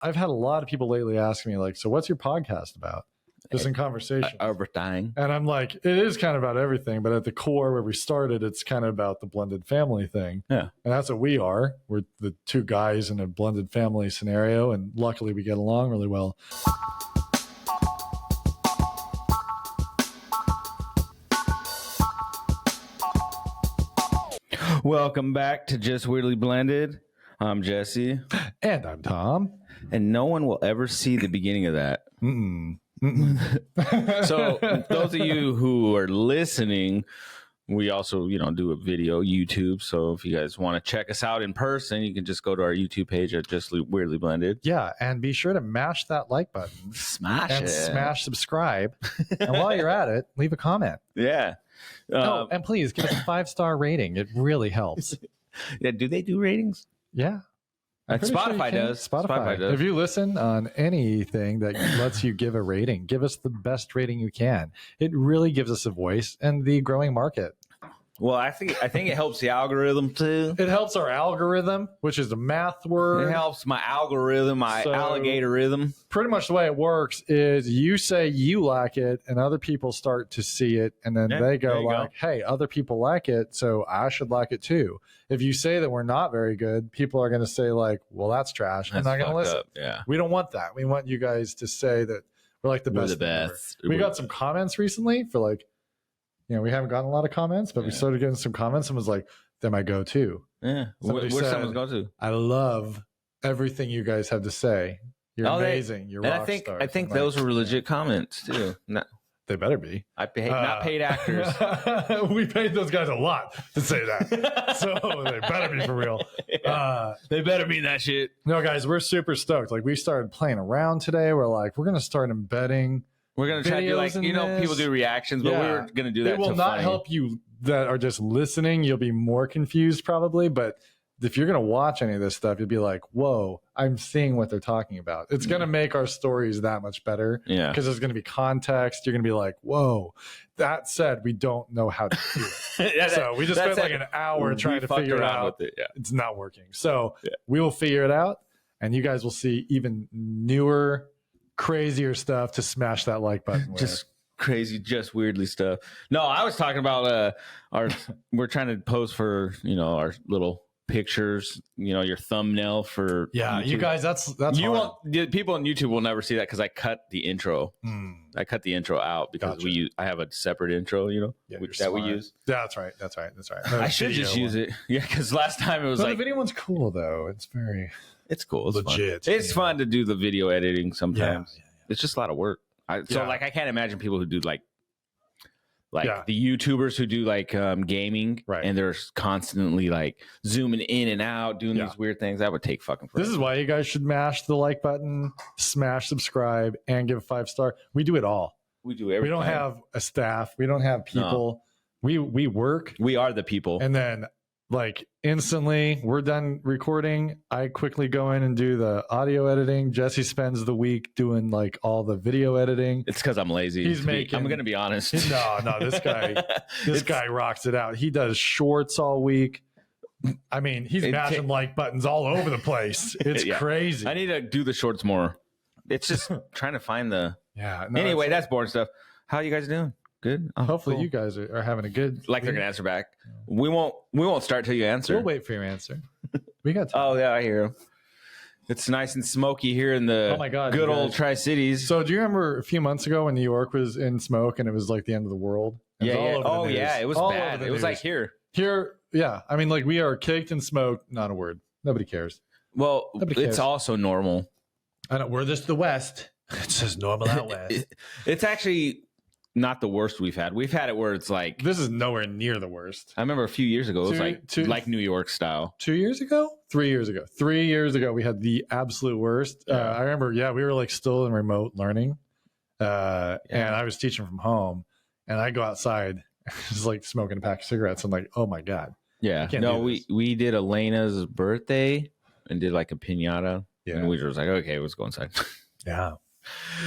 I've had a lot of people lately ask me like, so what's your podcast about? Just in conversation. Everything. And I'm like, it is kind of about everything, but at the core where we started, it's kind of about the blended family thing. Yeah. And that's what we are. We're the two guys in a blended family scenario, and luckily we get along really well. Welcome back to Just Weirdly Blended. I'm Jesse. And I'm Tom. And no one will ever see the beginning of that. So those of you who are listening, we also, do a video, YouTube. So if you guys want to check us out in person, you can just go to our YouTube page at Just Weirdly Blended. Yeah, and be sure to mash that like button. Smash it. Smash subscribe. And while you're at it, leave a comment. Yeah. And please give us a 5-star rating. It really helps. Yeah. Do they do ratings? Yeah. Spotify does. Spotify does. If you listen on anything that lets you give a rating, give us the best rating you can. It really gives us a voice in the growing market. Well, I think it helps the algorithm too. It helps our algorithm, which is a math word. It helps my algorithm, my alligatorism. Pretty much the way it works is you say you like it and other people start to see it, and then they go like, hey, other people like it, so I should like it too. If you say that we're not very good, people are going to say like, well, that's trash. I'm not going to listen. Yeah. We don't want that. We want you guys to say that we're like the best. We're the best. We got some comments recently for like, we haven't gotten a lot of comments, but we started getting some comments and was like, they're my go-to. Yeah. Where's someone's go-to? I love everything you guys have to say. You're amazing. You're rock stars. I think those were legit comments too. No. They better be. Not paid actors. We paid those guys a lot to say that. So they better be for real. They better mean that shit. No, guys, we're super stoked. Like, we started playing around today. We're like, we're going to start embedding. We're going to try to do like, people do reactions, but we're going to do that. It will not help you that are just listening. You'll be more confused probably, but if you're going to watch any of this stuff, you'll be like, whoa, I'm seeing what they're talking about. It's going to make our stories that much better. Yeah. Because there's going to be context. You're going to be like, whoa. That said, we don't know how to do it. So we just spent like an hour trying to figure it out. With it. Yeah. It's not working. So we will figure it out, and you guys will see even newer, crazier stuff to smash that like button with. Just crazy, just weirdly stuff. No, I was talking about we're trying to post for, our little pictures, your thumbnail for YouTube. You guys, that's you hard. won't, people on YouTube will never see that because I cut the intro. I cut the intro out because I have a separate intro, that we use. That's right. I should just use it. Yeah, because last time it was the video one's cool though. It's cool. It's legit. Fun. It's fun to do the video editing sometimes. Yeah. It's just a lot of work. So I can't imagine people who do the YouTubers who do gaming, right? And they're constantly zooming in and out, doing these weird things. That would take fucking forever. This is why you guys should mash the like button, smash subscribe, and give a 5-star. We do it all. We do everything. We don't have a staff. We don't have people. No. We work. We are the people. And then instantly we're done recording. I quickly go in and do the audio editing. Jesse spends the week doing all the video editing. It's because I'm lazy. I'm going to be honest. No, this guy rocks it out. He does shorts all week. I mean, he's mashing like buttons all over the place. It's crazy. I need to do the shorts more. It's just trying to find the... Anyway, that's boring stuff. How you guys doing? Good. Oh, hopefully you guys are having a good. They're gonna answer back. We won't start till you answer. We'll wait for your answer. We got time. Oh yeah, I hear him. It's nice and smoky here in the good old Tri-Cities. So do you remember a few months ago when New York was in smoke and it was like the end of the world? Yeah. It was all bad. It was like here. Yeah. I mean, we are caked in smoke. Not a word. Nobody cares. Well, it's also normal. I know. We're just the West. It says normal out west. It's actually not the worst we've had. We've had it where it's this is nowhere near the worst. I remember a few years ago, it was like New York style. 2 years ago? 3 years ago. 3 years ago, we had the absolute worst. I remember, we were still in remote learning. And I was teaching from home, and I go outside, just smoking a pack of cigarettes. I'm like, oh my God. Yeah. No, we did Elena's birthday and did a piñata. Yeah. And we were just okay, let's go inside. Yeah.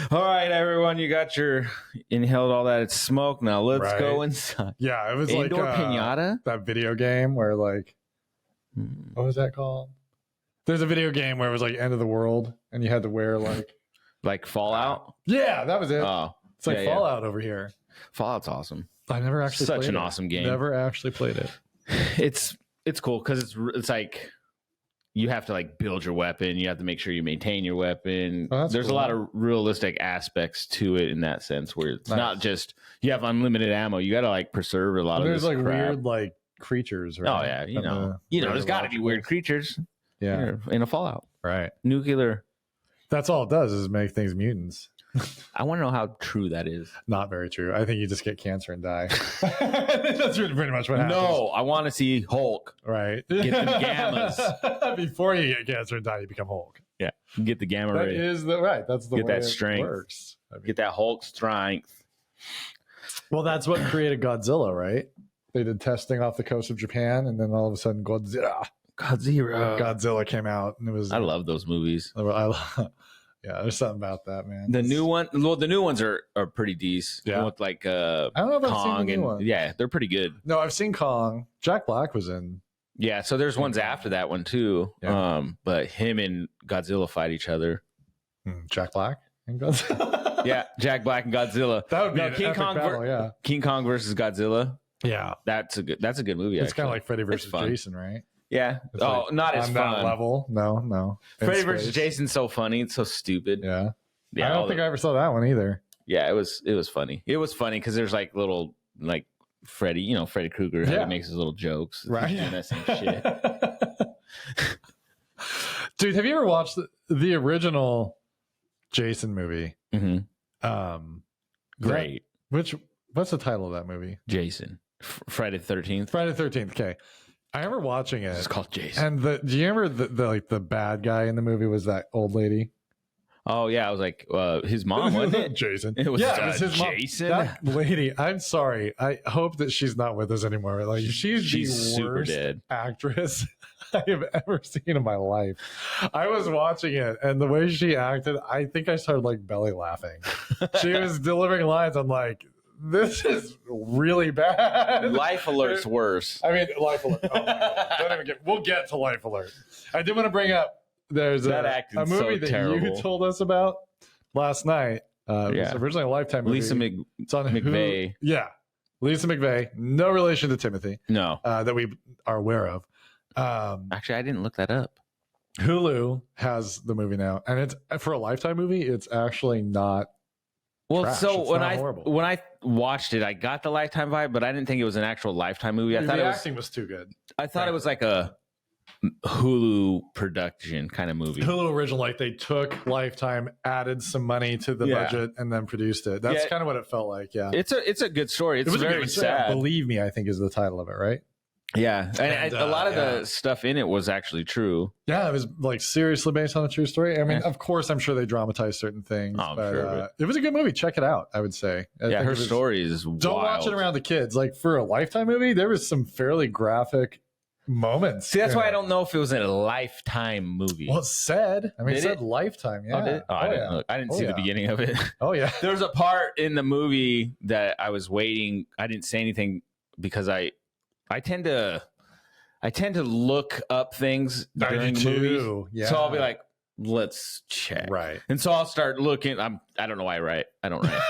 All right, everyone, you got your inhaled all that smoke. Now let's go inside. Yeah, it was indoor piñata. That video game where what was that called? There's a video game where it was like end of the world, and you had to wear like Fallout. Yeah, that was it. Oh, It's like yeah, Fallout over here. Fallout's awesome. I never actually Such played an it. awesome game. Never actually played it. It's cool because it's like you have to like build your weapon. You have to make sure you maintain your weapon. Oh, There's cool. a lot of realistic aspects to it in that sense, where it's not just you have unlimited ammo. You got to like preserve a lot of. There's this like crap. weird like creatures, right? Oh yeah, you know, there's got to be weird creatures. Yeah, In a Fallout, right. nuclear. That's all it does is make things mutants. I want to know how true that is. Not very true. I think you just get cancer and die. That's pretty much what happens. No, I want to see Hulk. Right. Get them gammas. Before you get cancer and die, you become Hulk. Yeah, get the gamma That ray. is the right. That's the Get way that it strength. works. I mean, Get that Hulk strength. well, that's what created Godzilla, right? They did testing off the coast of Japan, and then all of a sudden, Godzilla came out, and it was. I love those movies. Yeah, there's something about that, man. The new ones are pretty decent. Yeah. With like I don't know if I've seen Kong the new and one. yeah, they're pretty good. No, I've seen Kong. Jack Black was in. Yeah, so there's ones after that one too. Yeah. But him and Godzilla fight each other. Jack Black and Godzilla. Yeah, Jack Black and Godzilla. That would be No, an King epic Kong. battle, yeah. King Kong versus Godzilla. Yeah, That's a good movie. it's kind of actually. like Freddy It's versus fun. Jason, right? Yeah. It's Oh, like not as on fun. that level. No. In Freddy versus space. Jason's so funny. It's so stupid. Yeah. Yeah, I don't think I ever saw that one either. Yeah, it was funny. It was funny because there's like little like Freddy, Freddy Krueger, how Yeah. he makes his little jokes. Right. He's doing that same shit. Dude, have you ever watched the original Jason movie? hmm Great. Great. What's the title of that movie? Jason. Friday the 13th. Friday the 13th. Okay. I remember watching It's it. called Jason. And do you remember the bad guy in the movie was that old lady? Oh, yeah. I was like, his mom, wasn't it? Jason. It was, it was his Jason. mom. That lady, I'm sorry. I hope that she's not with us anymore. Like she's the super worst dead. actress I have ever seen in my life. I was watching it, and the way she acted, I think I started like belly laughing. She was delivering lines. I'm like, this is really bad. Life Alert's worse. I mean, Life Alert. Oh my God. Don't even we'll get to Life Alert. I did want to bring up there's That a acting's movie so that terrible. you told us about last night. It was Yeah. originally a Lifetime movie. Lisa It's on McVeigh. Hulu. Yeah. Lisa McVeigh. No relation to Timothy No. that we are aware of. Actually, I didn't look that up. Hulu has the movie now. And it's for a Lifetime movie, it's actually not. Well, Trash. so It's when not horrible. when I watched it, I got the Lifetime vibe, but I didn't think it was an actual Lifetime movie. I The thought it was. acting was too good. I thought it was like a Hulu production kind of movie. Hulu original, like they took Lifetime, added some money to the Yeah. budget, and then produced it. That's Yeah. kind of what it felt like. Yeah. It's a good story. It's It was a very good- sad. Believe Me, I think is the title of it, right? Yeah, and a lot of yeah. the stuff in it was actually true. Yeah, it was like seriously based on a true story. I mean, Yeah. of course, I'm sure they dramatized certain things, Oh, I'm but sure of it. it was a good movie. Check it out. I would say. I Yeah, think her it was- story is Don't wild. watch it around the kids. Like for a Lifetime movie, there was some fairly graphic moments. See, that's in why it. I don't know if it was a Lifetime movie. Well, it said. I mean, it Did said it? Lifetime. Yeah. Oh, did it? Oh, I didn't yeah. look. I didn't Oh, see yeah. the beginning of it. Oh yeah. There was a part in the movie that I was waiting. I didn't say anything because I tend to look up things I do during too. movies. Yeah. So I'll be like, let's check. Right. And so I'll start looking. I don't know why I write. I don't write.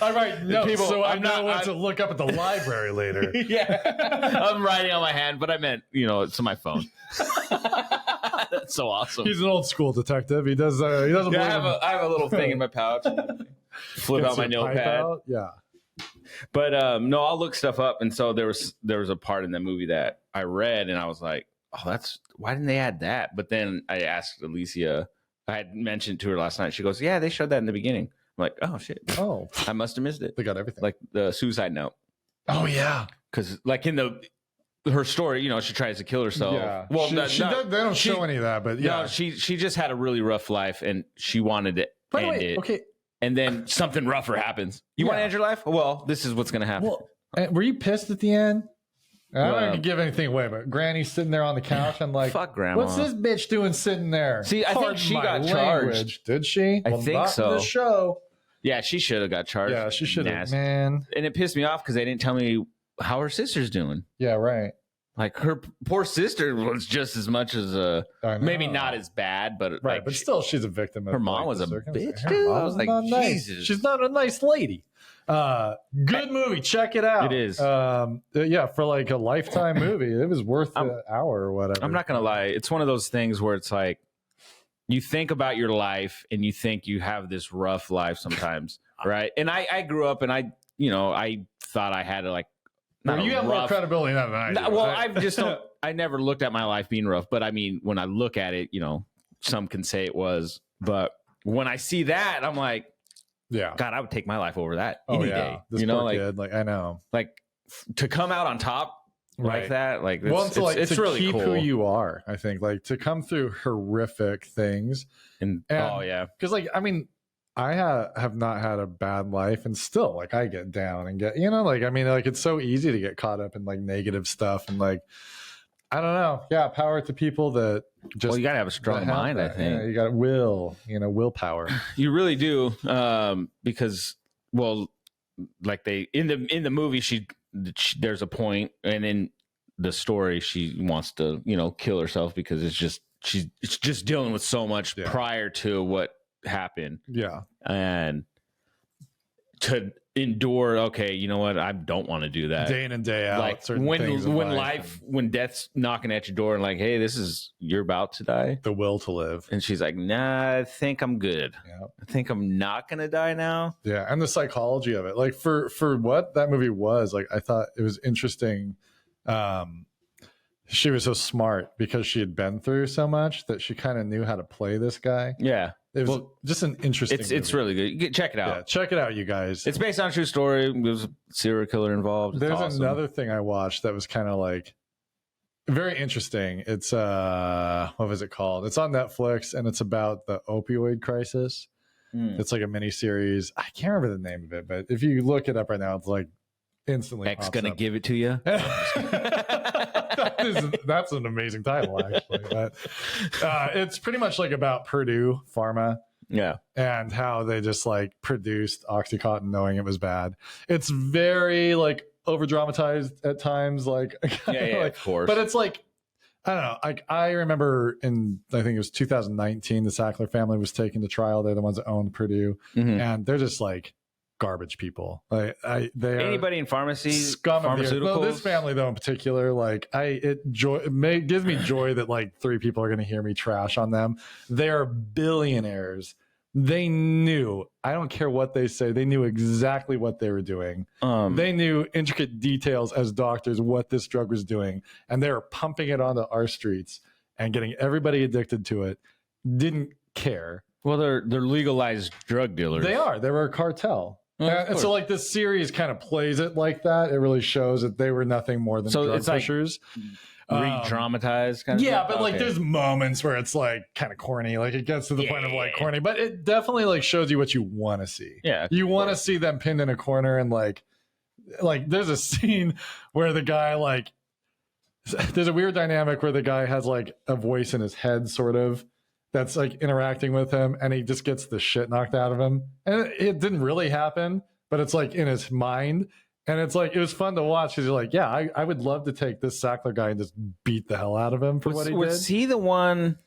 I write notes, People- so I I'm know not- what I'm- to look up at the library later. Yeah. I'm writing on my hand, but I meant, it's on my phone. That's so awesome. He's an old school detective. He does. He doesn't. Yeah, believe in- I have a little thing in my pouch. Flip gets out my your pipe notepad. out. Yeah. But no, I'll look stuff up. And so there was a part in the movie that I read and I was like, oh, why didn't they add that? But then I asked Alicia, I had mentioned to her last night. She goes, yeah, they showed that in the beginning. I'm like, oh shit. Oh, I must have missed it. they got everything. Like the suicide note. Oh yeah. Cause like in her story, she tries to kill herself. Yeah. Well, She they don't show any of that, but yeah. No, she just had a really rough life and she wanted to By the end way, it. okay. And then something rougher happens. You want to Yeah. end your life? Well, this is what's going to happen. Well, were you pissed at the end? I don't Well- want to give anything away, but Granny's sitting there on the couch. I'm like, Fuck grandma. what's this bitch doing sitting there? See, I think Pardon she my got language. charged. Did she? I Well, think not in so. The show. Yeah, she should have got charged. Yeah, she should have. Nasty. Man. And it pissed me off because they didn't tell me how her sister's doing. Yeah, right. Like her poor sister was just as much as maybe not as bad, but right. like But still, she's a victim of her mom like, was the a circumstance. bitch, Her dude. mom I was like, not nice. Jesus. She's not a nice lady. Good movie. Check it out. It is. Yeah, for like a Lifetime movie, it was worth the hour or whatever. I'm not gonna lie. It's one of those things where it's like you think about your life and you think you have this rough life sometimes, right? And I grew up and I thought I had like. Well, you have more credibility than I do. Well, I just don't. I never looked at my life being rough, but I mean, when I look at it, some can say it was, but when I see that, I'm like, yeah, God, I would take my life over that any day. This poor kid, like I know, like to come out on top like that, like it's to really keep cool. who you are. I think like to come through horrific things, and oh yeah, because like I mean. I have not had a bad life, and still like I get down and get like I mean like it's so easy to get caught up in like negative stuff and like I don't know. Yeah, power to people that just you gotta have a strong mind. I think you got willpower. You really do, because like they in the movie she there's a point, and in the story she wants to kill herself because it's just dealing with so much prior to what happened, and to endure. Okay, you know what? I don't want to do that day in and day out. Like when death's knocking at your door and like, hey, you're about to die. The will to live, and she's like, nah, I think I'm good. I think I'm not gonna die now. Yeah, and the psychology of it, like for what that movie was, like I thought it was interesting. She was so smart because she had been through so much that she kind of knew how to play this guy. Yeah. It was just an interesting It's really good. Check it out. Yeah, check it out, you guys. It's based on a true story. There's a serial killer involved. It's There's awesome. another thing I watched that was kind of like very interesting. It's what was it called? It's on Netflix and it's about the opioid crisis. It's like a mini series. I can't remember the name of it, but if you look it up right now, it's like instantly X gonna give it to you. That's an amazing title, actually. But it's pretty much like about Purdue Pharma, and how they just like produced OxyContin knowing it was bad. It's very like over dramatized at times, like of course. But it's like I don't know. Like I remember I think it was 2019, the Sackler family was taken to trial. They're the ones that owned Purdue, and they're just like garbage people. Like anybody in pharmacy, scum pharmaceuticals. Well, this family though in particular, like it gives me joy that like 3 people are going to hear me trash on them. They are billionaires. They knew. I don't care what they say. They knew exactly what they were doing. They knew intricate details as doctors what this drug was doing, and they were pumping it onto our streets and getting everybody addicted to it. Didn't care. Well, they're legalized drug dealers. They are. They were a cartel. And so, like, this series kind of plays it like that. It really shows that they were nothing more than drug pushers. Like re-dramatized kind of thing? But like there's moments where it's like kind of corny. Like it gets to the point of like corny, but it definitely like shows you what you want to see. Yeah. You want to see them pinned in a corner and like there's a scene where the guy like there's a weird dynamic where the guy has like a voice in his head sort of that's like interacting with him and he just gets the shit knocked out of him. And it didn't really happen, but it's like in his mind. And it's like, it was fun to watch because you're like, yeah, I would love to take this Sackler guy and just beat the hell out of him for what he did. Was he the one,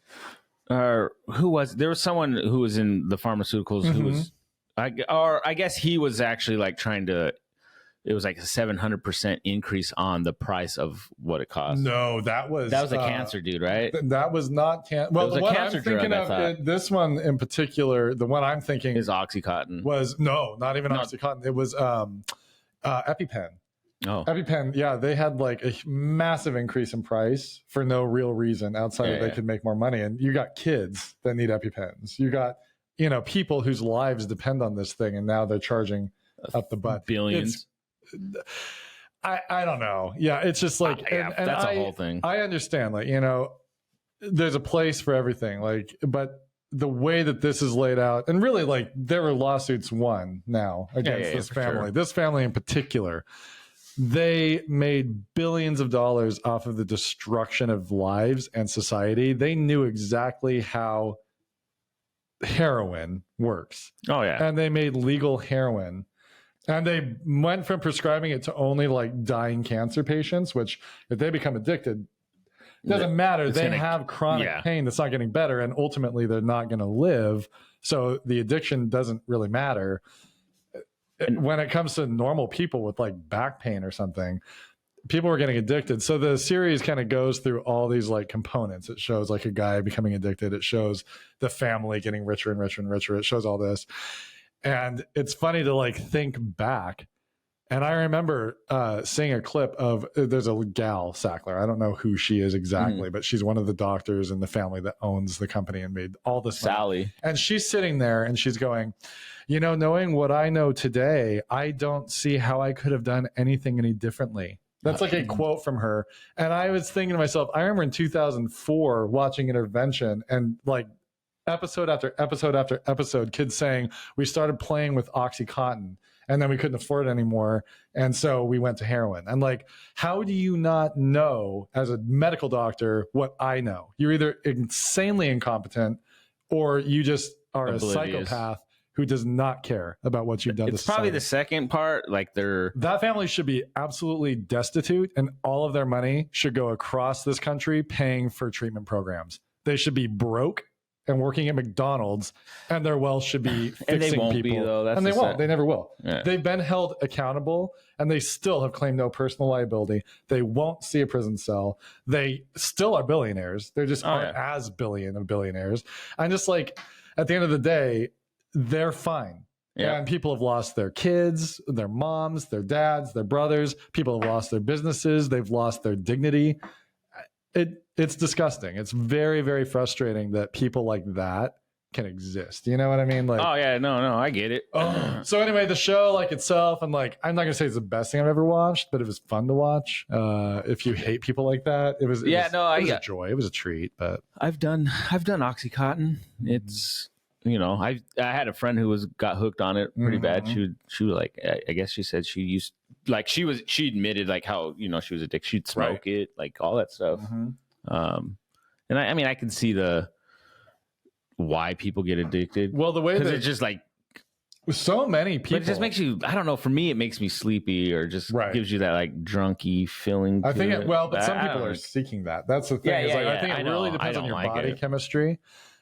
who was, there was someone who was in the pharmaceuticals who was, I guess he was actually like trying to, it was like a 700% increase on the price of what it cost. No, that was a cancer dude, right? That was not cancer. Well, the one I'm thinking of, this one in particular, the one I'm thinking is OxyContin. Was not even OxyContin. It was EpiPen. Oh, EpiPen. Yeah, they had like a massive increase in price for no real reason outside of they could make more money. And you got kids that need EpiPens. You got people whose lives depend on this thing, and now they're charging up the butt. Billions. I don't know. Yeah, it's just like and that's a whole thing. I understand, like there's a place for everything, like, but the way that this is laid out, and really, like, there were lawsuits won now against this family. Sure. This family in particular, they made billions of dollars off of the destruction of lives and society. They knew exactly how heroin works. Oh yeah, and they made legal heroin And they went from prescribing it to only like dying cancer patients, which if they become addicted, it doesn't matter. They have chronic pain that's not getting better, and ultimately they're not going to live. So the addiction doesn't really matter. When it comes to normal people with like back pain or something, people were getting addicted. So the series kind of goes through all these like components. It shows like a guy becoming addicted. It shows the family getting richer and richer and richer. It shows all this. And it's funny to like think back. And I remember seeing a clip of there's a gal, Sackler. I don't know who she is exactly, but she's one of the doctors in the family that owns the company and made all this money. Sally. And she's sitting there and she's going, you know, knowing what I know today, I don't see how I could have done anything any differently. That's like a quote from her. And I was thinking to myself, I remember in 2004 watching Intervention and like episode after episode after episode, kids saying, we started playing with Oxycontin and then we couldn't afford it anymore. And so we went to heroin. And like, how do you not know as a medical doctor what I know? You're either insanely incompetent or you just are a psychopath who does not care about what you've done to society. It's probably the second part. Like that family should be absolutely destitute and all of their money should go across this country paying for treatment programs. They should be broke and working at McDonald's, and their wealth should be fixing and they won't people. Be, though. That's and they won't. They never will. Yeah. They've been held accountable, and they still have claimed no personal liability. They won't see a prison cell. They still are billionaires. They're just aren't as billionaires. I'm just like, at the end of the day, they're fine. Yeah. And people have lost their kids, their moms, their dads, their brothers. People have lost their businesses. They've lost their dignity. It's disgusting. It's very, very frustrating that people like that can exist. You know what I mean? Like, oh yeah, no, I get it. So anyway, the show like itself, and like, I'm not gonna say it's the best thing I've ever watched, but it was fun to watch. If you hate people like that, it was a joy. It was a treat. But I've done OxyContin. It's I had a friend who got hooked on it pretty bad. She was like, I guess she said she used like she admitted like how she was addicted. She'd smoke it, like all that stuff. And I mean I can see why people get addicted. Well, the way that it's just like so many people, but it just makes you. I don't know. For me, it makes me sleepy or just gives you that like drunky feeling. I think but some people are seeking that. That's the thing. I think it really depends on your body chemistry.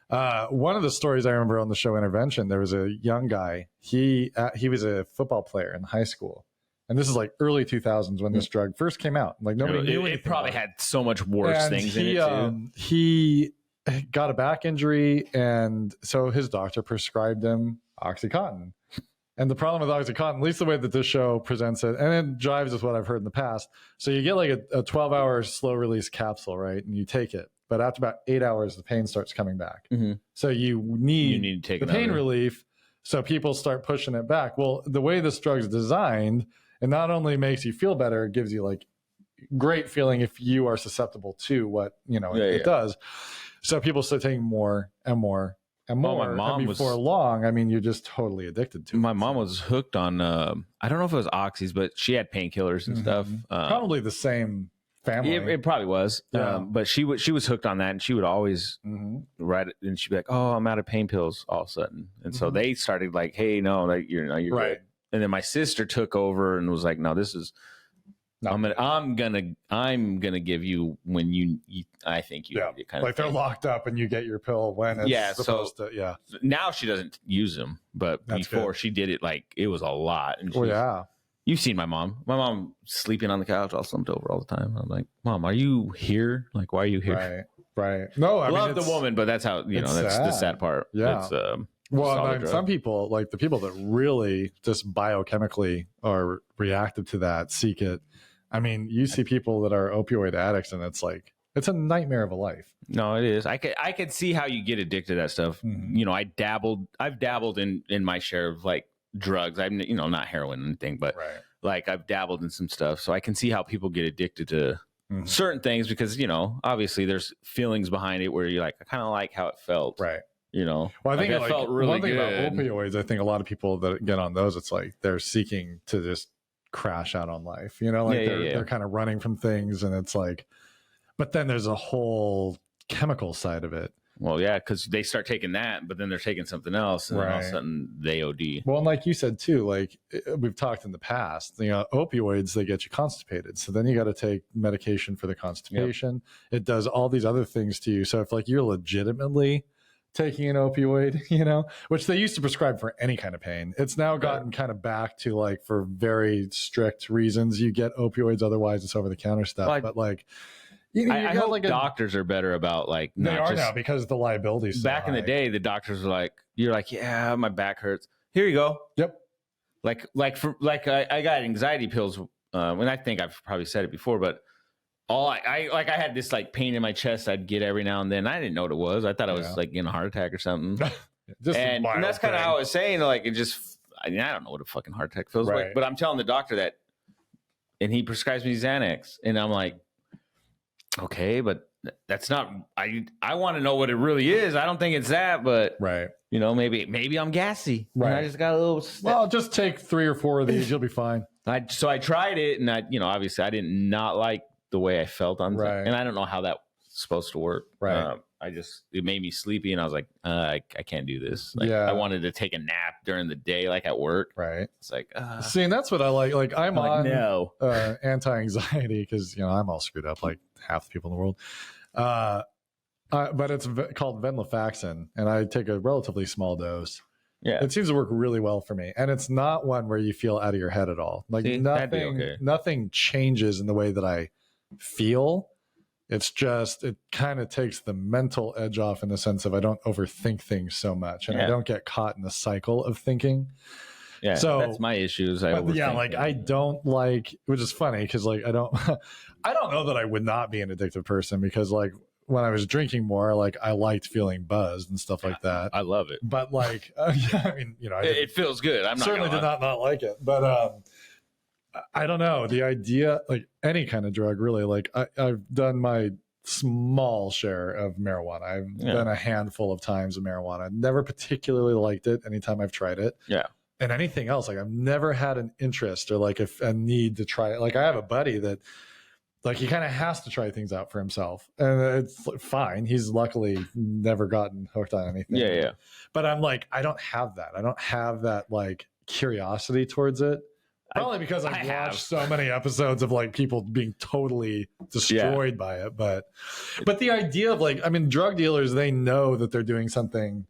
One of the stories I remember on the show Intervention, there was a young guy. He was a football player in high school. And this is like early 2000s when this drug first came out. Like nobody knew anything. It probably had so much worse things in it too. He got a back injury, and so his doctor prescribed him OxyContin. And the problem with OxyContin, at least the way that this show presents it, and it jives with what I've heard in the past. So you get like a 12-hour slow release capsule, right? And you take it. But after about 8 hours, the pain starts coming back. So you need to take the pain relief. So people start pushing it back. Well, the way this drug's designed, it not only makes you feel better, it gives you like great feeling if you are susceptible to what it does. So people start taking more and more and more. My mom and before long, I mean, you're just totally addicted to it. My mom was hooked on I don't know if it was oxys, but she had painkillers and stuff. Probably the same family. It probably was. But she was hooked on that, and she would always write it, and she'd be like, "Oh, I'm out of pain pills," all of a sudden. And so they started like, "Hey, no, like you're right." Good. And then my sister took over and was like, "No, this is I'm gonna give you when I think you need it." Kind of thing. They're locked up and you get your pill when it's supposed to. Yeah. Now she doesn't use them, but before she did it, like it was a lot. And you've seen my mom. My mom sleeping on the couch, all slumped over all the time. I'm like, "Mom, are you here? Like, why are you here?" Right. No, I love the woman, but that's how that's sad. The sad part. Yeah. It's, some people, like the people that really just biochemically are reactive to that, seek it. I mean, you see people that are opioid addicts, and it's like it's a nightmare of a life. No, it is. I could see how you get addicted to that stuff. I've dabbled in my share of like drugs. I'm not heroin or anything, but like I've dabbled in some stuff, so I can see how people get addicted to certain things because obviously there's feelings behind it where you're like, I kind of like how it felt, right? Well, I think it felt really one thing good. about opioids, I think a lot of people that get on those, it's like they're seeking to just crash out on life. They're kind of running from things, and it's like, but then there's a whole chemical side of it. Well, yeah, because they start taking that, but then they're taking something else, and then all of a Right. sudden they OD. Well, and like you said too, like we've talked in the past, opioids, they get you constipated. So then you got to take medication for the constipation. It does all these other things to you. So if like you're legitimately taking an opioid, which they used to prescribe for any kind of pain, it's now gotten kind of back to like for very strict reasons you get opioids. Otherwise it's over the counter stuff. Well, but like, I hope like doctors are better about like they not are just, now because the liability. Back in the day, the doctors were like, "You're like, yeah, my back hurts. Here you go." Yep. I got anxiety pills. And I think I've probably said it before, but I had this like pain in my chest I'd get every now and then. I didn't know what it was. I thought I was like getting a heart attack or something. and that's kind of how I was saying, like, I don't know what a fucking heart attack feels like, but I'm telling the doctor that, and he prescribes me Xanax, and I'm like, okay, but that's not, I want to know what it really is. I don't think it's that, but maybe I'm gassy. Right. I just got a little Well, just take 3 or 4 of these. You'll be fine. So I tried it, and obviously I did not like the way I felt on it. And I don't know how that's supposed to work. Right. It made me sleepy, and I was like, I can't do this. Like, I wanted to take a nap during the day, like at work. Right. It's like, see, and that's what I like. Like I'm on no anti-anxiety because I'm all screwed up like half the people in the world. But it's called venlafaxine, and I take a relatively small dose. Yeah, it seems to work really well for me, and it's not one where you feel out of your head at all. Like nothing changes in the way that I feel. It's just, it kind of takes the mental edge off in the sense of I don't overthink things so much, and I don't get caught in the cycle of thinking. Yeah, so that's my issues. I don't like, which is funny because like I don't know that I would not be an addictive person, because like when I was drinking more, like I liked feeling buzzed and stuff like that. I love it, but like it feels good. I'm certainly did not like it, but I don't know, the idea, like any kind of drug really, like I've done my small share of marijuana. I've done a handful of times of marijuana. Never particularly liked it anytime I've tried it. Yeah. And anything else, like I've never had an interest or like a need to try it. Like I have a buddy that like he kind of has to try things out for himself, and it's fine. He's luckily never gotten hooked on anything. Yeah. But I'm like, I don't have that. I don't have that like curiosity towards it. Probably because I've watched so many episodes of like people being totally destroyed by it. But the idea of like, I mean, drug dealers, they know that they're doing something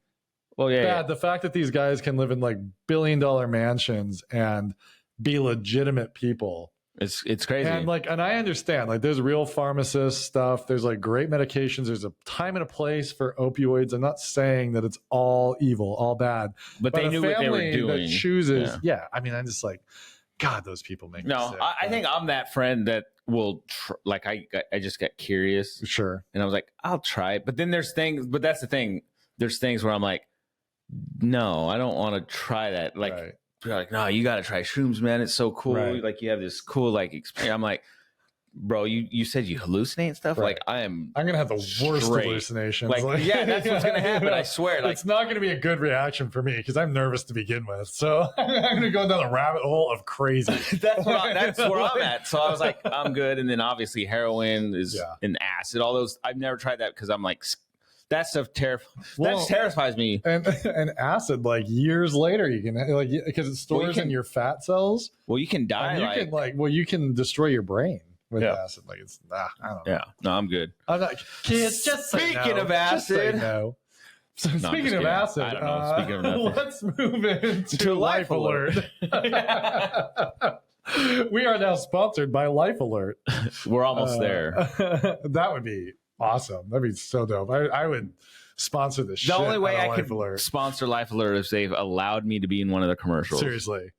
bad. Yeah. The fact that these guys can live in like billion-dollar mansions and be legitimate people. It's crazy. And I understand, like there's real pharmacist stuff. There's like great medications. There's a time and a place for opioids. I'm not saying that it's all evil, all bad. But they knew what they were doing. That chooses. Yeah. I mean, I'm just like, God, those people make me sick. I think I'm that friend that will I just got curious. Sure. And I was like, I'll try it. But then there's things, but that's the thing. There's things where I'm like, no, I don't want to try that. Like, you're like, no, you got to try shrooms, man. It's so cool. Right. Like you have this cool like experience. I'm like, bro, you said you hallucinate and stuff. Right. Like I'm gonna have the worst hallucinations. Like, yeah, that's what's gonna happen. I swear. Like, it's not gonna be a good reaction for me because I'm nervous to begin with. So I'm gonna go down the rabbit hole of crazy. that's where I'm at. So I was like, I'm good. And then obviously heroin is and acid. All those I've never tried that because I'm like, that stuff terrifies me. And acid, like years later, you can like because it stores in your fat cells. Well, you can die. You can destroy your brain with acid. Like it's I don't know. Yeah, no, I'm good. I'm not kids. Just speaking of acid. No. So speaking of acid, I don't know. Speaking of nothing. Let's move into Life Alert. We are now sponsored by Life Alert. We're almost there. That would be awesome. That'd be so dope. I would sponsor this. The only way I could sponsor Life Alert is they've allowed me to be in one of the commercials. Seriously.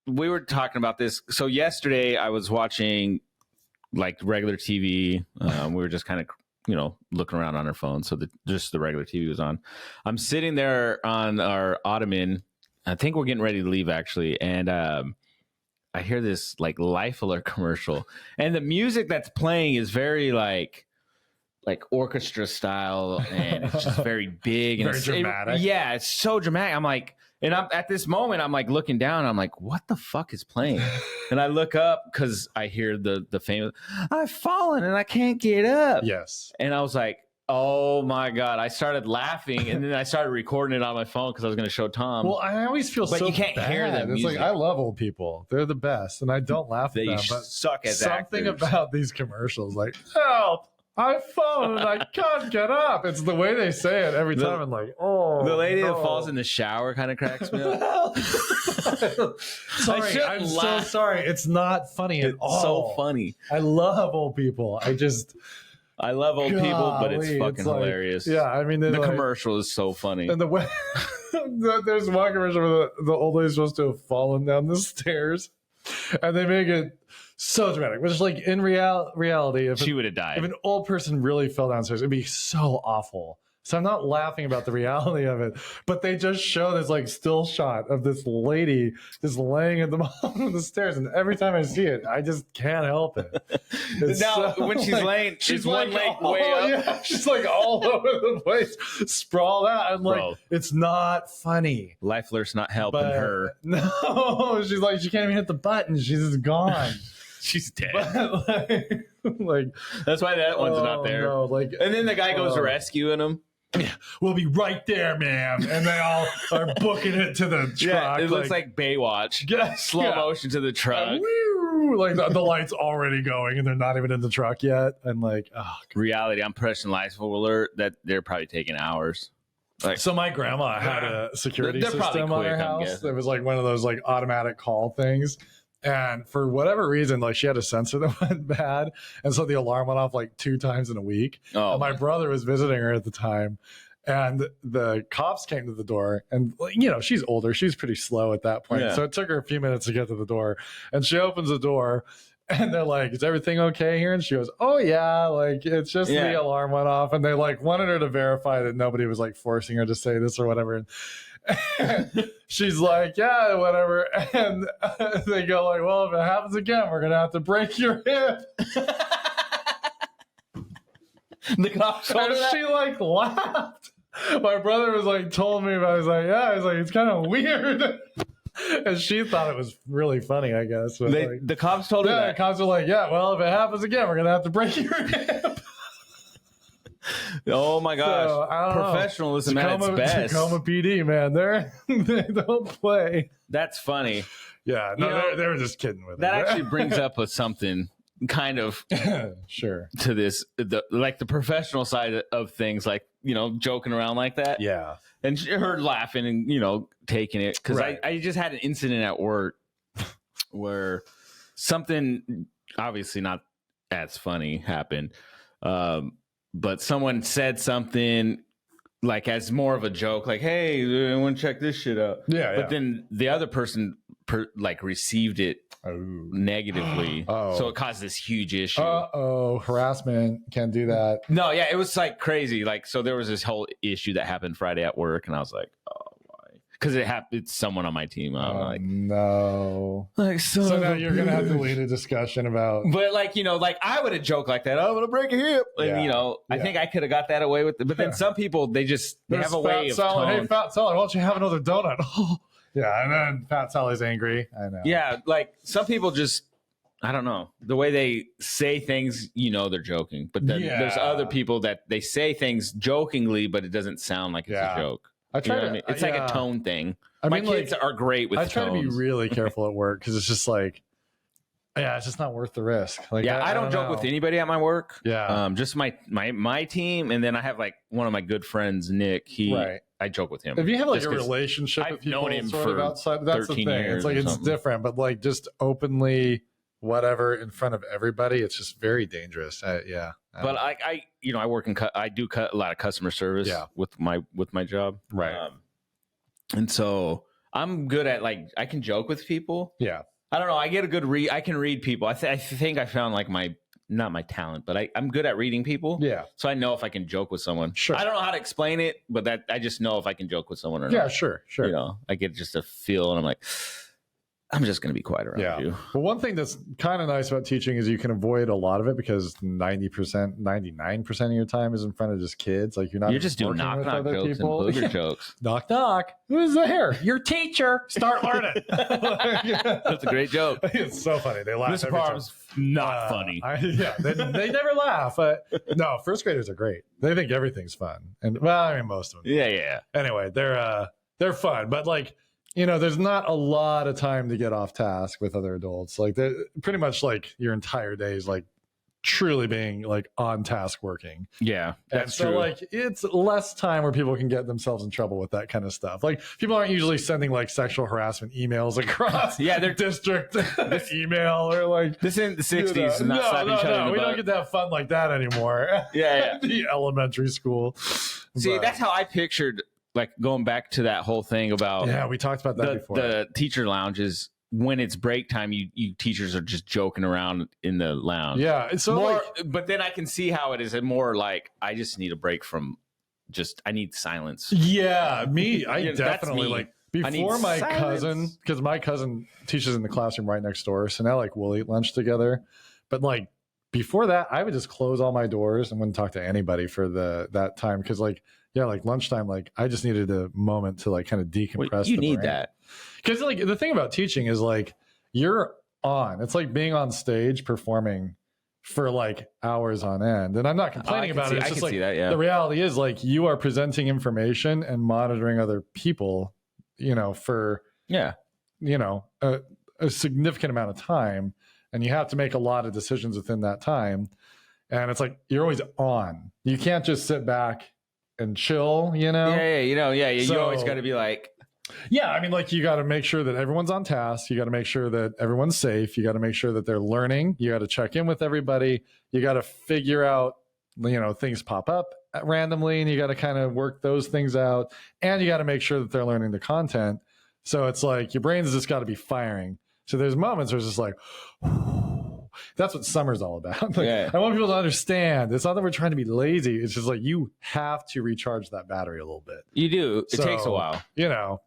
We were talking about this. So yesterday I was watching like regular TV. We were just kind of, looking around on our phone. So just the regular TV was on. I'm sitting there on our ottoman. I think we're getting ready to leave actually. And, I hear this like Life Alert commercial, and the music that's playing is very like orchestra style, and it's just very big and very dramatic. It's so dramatic. I'm like, and I'm at this moment, I'm like looking down, and I'm like, what the fuck is playing? And I look up because I hear the famous "I've fallen and I can't get up." Yes, and I was like, Oh my God. I started laughing and then I started recording it on my phone because I was going to show Tom. Well, I always feel But so you can't bad. hear the It's music. like, I love old people. They're the best. And I don't laugh at They them. But suck as something actors. about these commercials, like, help, I've fallen and I can't get up. It's the way they say it every time. I'm like, oh. The lady no. that falls in the shower kind of cracks me up. Sorry, I'm so sorry. It's not funny at all. So funny. I love old people. I love old people, but it's golly, fucking like, hilarious. Yeah, I mean, The like, commercial is so funny. and the way there's one commercial where the old lady's supposed to have fallen down the stairs, and they make it so dramatic. Which is like in reality, if She would have died. if an old person really fell downstairs, it'd be so awful. So I'm not laughing about the reality of it, but they just show this like still shot of this lady just laying at the bottom of the stairs, and every time I see it, I just can't help it. It's Now, so, when she's like, laying, she's one leg all- way up. Yeah, she's like all over the place, sprawled out. And like, Bro. it's not funny. Lifeless not helping But her. no, she's like, she can't even hit the button. She's just gone. She's dead. But like, That's why that one's not there. No, like, And then the guy goes to Oh. rescuing him. we'll be right there, ma'am. And they all are booking it to the truck. Yeah, it looks like Baywatch. Yeah, Slow yeah. motion to the truck. Woo, like the light's already going and they're not even in the truck yet. And like, oh. Reality, I'm pressing life alert that they're probably taking hours. Like, So my grandma had a security They're probably system on her quick, I'm house. guessing. It was like one of those like automatic call things. And for whatever reason, like she had a sensor that went bad. And so the alarm went off like 2 times in a week. oh, And my brother was visiting her at the time. And the cops came to the door, and you know, she's older. She's pretty slow at that point. Yeah. So it took her a few minutes to get to the door. And she opens the door, and they're like, is everything okay here? And she goes, oh yeah, like it's just Yeah. the alarm went off. And they like wanted her to verify that nobody was like forcing her to say this or whatever. And she's like, yeah, whatever. And they go like, well, if it happens again, we're gonna have to break your hip. the cops told her And that? she like laughed. My brother was like, told me about it. I was like, yeah, I was like, it's kind of weird. And she thought it was really funny, I guess. But like, The cops told her yeah, the that. cops were like, yeah, well, if it happens again, we're gonna have to break your hip. Oh my gosh. So, I don't know. Professionalism at its best. Tacoma PD, man, they don't play. That's funny. Yeah, no, You know, they were just kidding with That it. actually brings up with something kind of Sure. to this, like the professional side of things, like, you know, joking around like that. Yeah. And her laughing and, you know, taking it. Because Right. I just had an incident at work where something obviously not as funny happened. But someone said something like as more of a joke, like, hey, I want to check this shit out. Yeah. But then the other person like received it Oh. negatively. Oh. So it caused this huge issue. Harassment. Can't do that. No, yeah, it was like crazy. Like, so there was this whole issue that happened Friday at work, and I was like, oh, why? Because it's someone on my team. I'm No. So now you're gonna have to lead a discussion about. But like, you know, like I would have joked like that. I'm gonna break a hip, and Yeah. you know, I Yeah. think I could have got that away with it. But then some people, they have a way of Sally. Hey, tone. Fat Sally, why don't you have another donut? Yeah, and then Fat Sally's angry. I know. Yeah, like some people just, I don't know, the way they say things, you know, they're joking. But then there's Yeah. other people that they say things jokingly, but it doesn't sound like it's Yeah. a joke. I You try know to. what I mean? It's like yeah. a tone thing. I My mean, kids like, are great with I try tones. to be really careful at work because it's just like, yeah, it's just not worth the risk. Like, Yeah, I don't joke know. with anybody at my work. Yeah. Just my team, and then I have like one of my good friends, Nick. Right. I joke with him. If you have like Just a 'cause relationship I've with people known him sort of for outside, that's the 13 thing. years It's like or it's something. different, but like just openly, whatever, in front of everybody, it's just very dangerous. Yeah. But I work in I do a lot of customer service. Yeah. with my job. Right. And so I'm good at like I can joke with people. Yeah. I don't know. I get a good read. I can read people. I think I found like not my talent, but I'm good at reading people. Yeah. So I know if I can joke with someone. Sure. I don't know how to explain it, but I just know if I can joke with someone or Yeah. not. Sure. You know, I get just a feel, and I'm like, I'm just going to be quiet around you. Well, one thing that's kind of nice about teaching is you can avoid a lot of it because 90%, 99% of your time is in front of just kids. Like you're just doing knock knock jokes and booger jokes. Knock knock. Who's there? Your teacher. Start learning. That's a great joke. It's so funny. They laugh. This part's not funny. They never laugh. But no, first graders are great. They think everything's fun, and well, I mean most of them. Yeah. Anyway, they're fun, but like. There's not a lot of time to get off task with other adults. Like pretty much like your entire day is like truly being like on task working. Yeah, that's so true. Like it's less time where people can get themselves in trouble with that kind of stuff. Like people aren't usually sending like sexual harassment emails across their district email or like this in the 60s and not slap each other in the we butt. don't get to have fun like that anymore. Yeah. The elementary school. See, that's how I pictured. Like going back to that whole thing about we talked about that before. The teacher lounges, when it's break time, you teachers are just joking around in the lounge. Yeah, it's so more, but then I can see how it is more like I just need a break from I need silence. Yeah, me, I me. definitely like before my cousin, because my cousin teaches in the classroom right next door, so now like we'll eat lunch together. But like before that, I would just close all my doors and wouldn't talk to anybody for that time because like. Yeah, like lunchtime, like I just needed a moment to like kind of decompress. Well, you need that. Because like the thing about teaching is like you're on. It's like being on stage performing for like hours on end. And I'm not complaining about it. It's just like the reality is like you are presenting information and monitoring other people, for a significant amount of time. And you have to make a lot of decisions within that time. And it's like you're always on. You can't just sit back and chill, you always got to be like, I mean, like you got to make sure that everyone's on task. You got to make sure that everyone's safe. You got to make sure that they're learning. You got to check in with everybody. You got to figure out, things pop up randomly and you got to kind of work those things out. And you got to make sure that they're learning the content. So it's like your brain's just got to be firing. So there's moments where it's just like, that's what summer's all about. I want people to understand. It's not that we're trying to be lazy. It's just like you have to recharge that battery a little bit. You do. It takes a while.